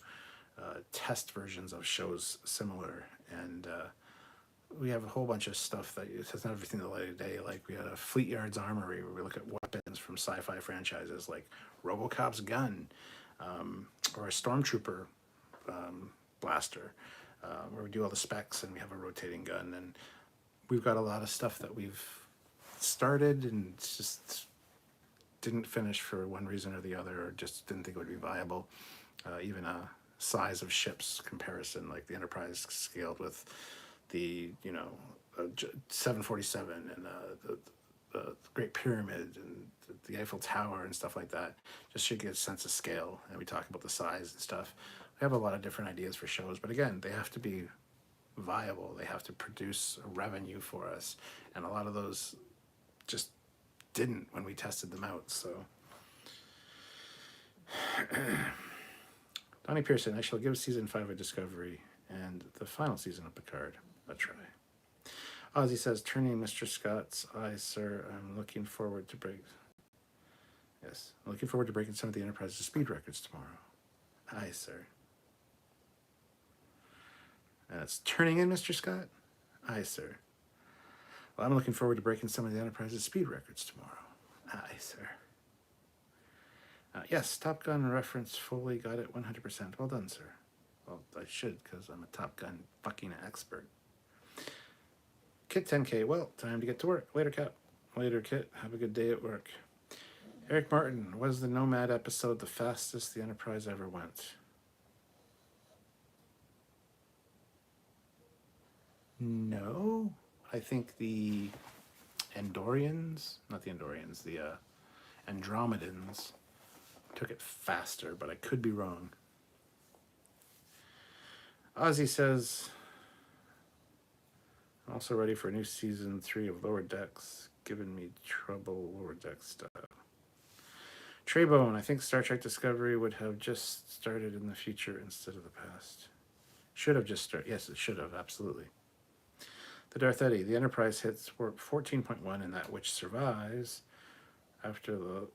Speaker 1: test versions of shows similar, and we have a whole bunch of stuff that has not everything the light of day. Like we had a Trekyards armory where we look at weapons from sci-fi franchises like RoboCop's gun or a Stormtrooper blaster, where we do all the specs and we have a rotating gun. And we've got a lot of stuff that we've started and just didn't finish for one reason or the other, or just didn't think it would be viable. Even a size of ships comparison, like the Enterprise scaled with the 747 and the Great Pyramid and the Eiffel Tower and stuff like that, just should get a sense of scale. And we talk about the size and stuff. We have a lot of different ideas for shows, but again, they have to be viable. They have to produce a revenue for us, and a lot of those just didn't when we tested them out. So Donnie Pearson, I shall give season 5 of Discovery and the final season of Picard a try. Ozzy says, turning Mr. Scott's eyes, sir. I'm looking forward to breaking some of the Enterprise's speed records tomorrow. Aye, sir. And it's turning in, Mr. Scott? Aye, sir. Well, I'm looking forward to breaking some of the Enterprise's speed records tomorrow. Aye, sir. Yes, Top Gun reference, Foley got it 100%. Well done, sir. Well, I should, because I'm a Top Gun fucking expert. Kit 10K, well, time to get to work. Later, Cap. Later, Kit. Have a good day at work. Eric Martin, was the Nomad episode the fastest the Enterprise ever went? No. I think the Andorians, not the Andorians, the Andromedans took it faster, but I could be wrong. Ozzy says, I'm also ready for a new season 3 of Lower Decks, giving me trouble Lower Decks style. Treybone, I think Star Trek Discovery would have just started in the future instead of the past. Should have just started. Yes, it should have, absolutely. The Darth Eddy, the Enterprise hits warp 14.1 and that which survives after the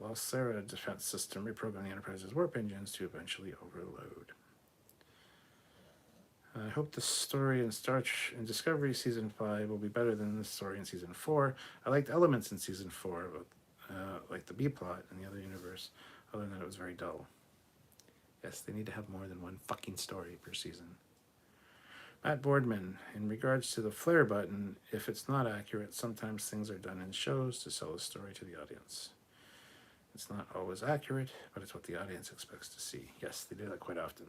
Speaker 1: Lalsera defense system reprogrammed the Enterprise's warp engines to eventually overload. I hope the story in Discovery Season 5 will be better than the story in Season 4. I liked elements in Season 4, like the B-plot in the other universe. Other than that, it was very dull. Yes, they need to have more than one fucking story per season. Matt Boardman, in regards to the flare button, if it's not accurate, sometimes things are done in shows to sell a story to the audience. It's not always accurate, but it's what the audience expects to see. Yes, they do that quite often.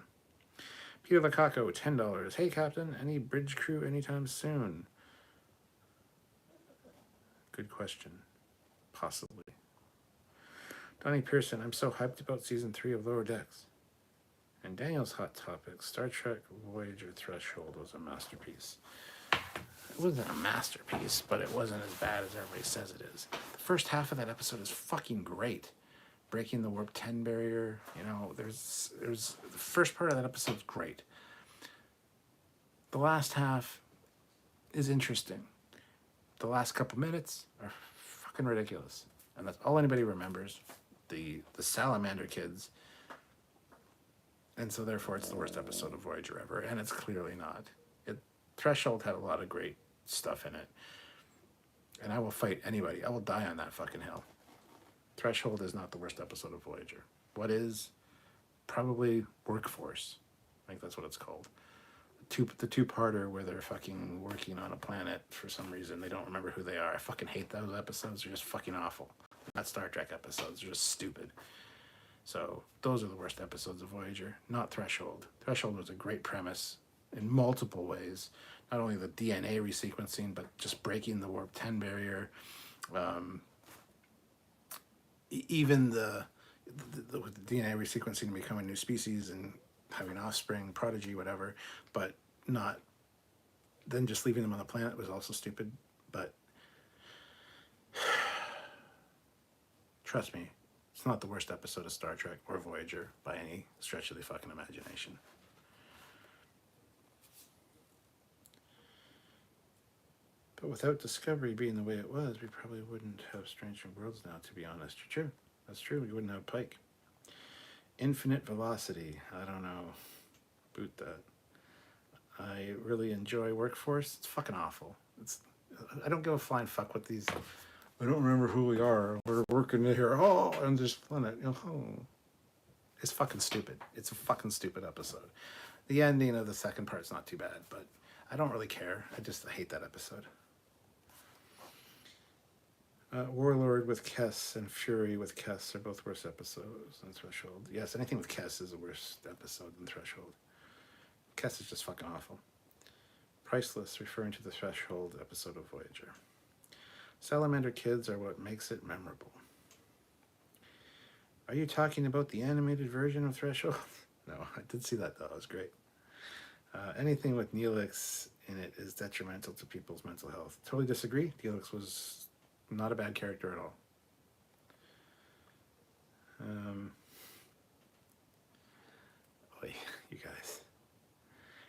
Speaker 1: Peter Lukaku, $10. Hey, Captain, any bridge crew anytime soon? Good question. Possibly. Donnie Pearson, I'm so hyped about Season 3 of Lower Decks. And Daniel's Hot Topic, Star Trek Voyager Threshold was a masterpiece. It wasn't a masterpiece, but it wasn't as bad as everybody says it is. The first half of that episode is fucking great. Breaking the warp 10 barrier, there's the first part of that episode is great. The last half is interesting. The last couple minutes are fucking ridiculous. And that's all anybody remembers. The salamander kids. And so therefore it's the worst episode of Voyager ever, and it's clearly not. Threshold had a lot of great stuff in it. And I will fight anybody. I will die on that fucking hill. Threshold is not the worst episode of Voyager. What is? Probably Workforce. I think that's what it's called. The two-parter where they're fucking working on a planet for some reason. They don't remember who they are. I fucking hate those episodes. They're just fucking awful. Not Star Trek episodes. They're just stupid. So those are the worst episodes of Voyager, not Threshold. Threshold was a great premise in multiple ways. Not only the DNA resequencing, but just breaking the warp 10 barrier. Even the DNA resequencing and becoming a new species and having offspring, prodigy, whatever, but not then just leaving them on the planet was also stupid. But trust me, it's not the worst episode of Star Trek or Voyager by any stretch of the fucking imagination. But without Discovery being the way it was, we probably wouldn't have Strange New Worlds now, to be honest. True. That's true. We wouldn't have Pike. Infinite Velocity. I don't know. Boot that. I really enjoy Workforce. It's fucking awful. I don't give a flying fuck with these. I don't remember who we are. We're working here. Oh, on this planet. Oh. It's fucking stupid. It's a fucking stupid episode. The ending of the second part's not too bad, but I don't really care. I hate that episode. Warlord with Kess and Fury with Kess are both worse episodes than Threshold. Yes, anything with Kess is a worse episode than Threshold. Kess is just fucking awful. Priceless, referring to the Threshold episode of Voyager. Salamander kids are what makes it memorable. Are you talking about the animated version of Threshold? No, I did see that though. It was great. Anything with Neelix in it is detrimental to people's mental health. Totally disagree. Neelix was not a bad character at all. You guys.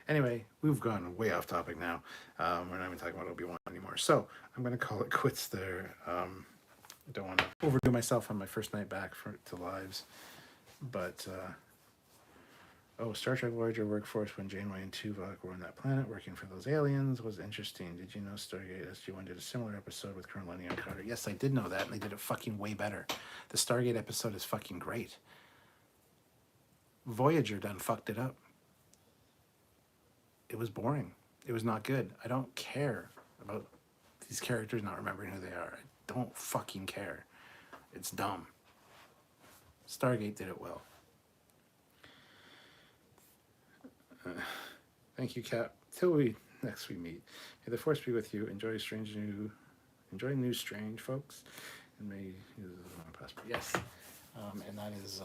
Speaker 1: Anyway, we've gone way off topic now. We're not even talking about Obi-Wan anymore. So I'm going to call it quits there. I don't want to overdo myself on my first night back to lives. But, Star Trek Voyager Workforce when Janeway and Tuvok were on that planet working for those aliens was interesting. Did you know Stargate SG-1 did a similar episode with Colonel Lenny and Carter? Yes, I did know that, and they did it fucking way better. The Stargate episode is fucking great. Voyager done fucked it up. It was boring. It was not good. I don't care about these characters not remembering who they are. I don't fucking care. It's dumb. Stargate did it well. Thank you, Cap. Till we meet. May the force be with you. Enjoy new strange, folks. And may you prosper. Yes. And that is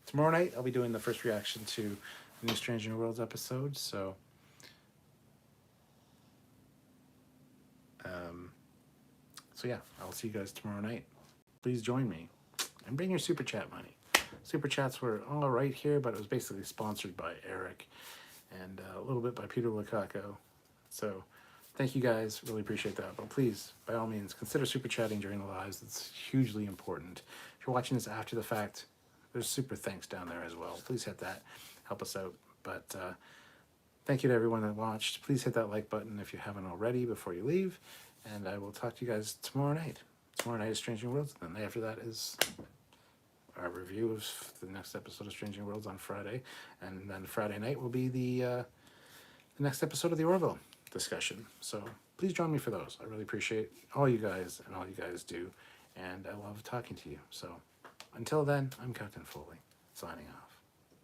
Speaker 1: tomorrow night. I'll be doing the first reaction to the new Strange New Worlds episode. So yeah, I'll see you guys tomorrow night. Please join me and bring your super chat money. Super chats were all right here, but it was basically sponsored by Eric and a little bit by Peter Lukaku. So thank you guys. Really appreciate that. But please, by all means, consider super chatting during the lives. It's hugely important. If you're watching this after the fact, there's super thanks down there as well. Please hit that. Help us out. But thank you to everyone that watched. Please hit that like button if you haven't already before you leave. And I will talk to you guys tomorrow night. Tomorrow night is Strange New Worlds. And then after that is our review of the next episode of Strange New Worlds on Friday. And then Friday night will be the next episode of the Orville discussion. So please join me for those. I really appreciate all you guys and all you guys do. And I love talking to you. So until then, I'm Captain Foley, signing off.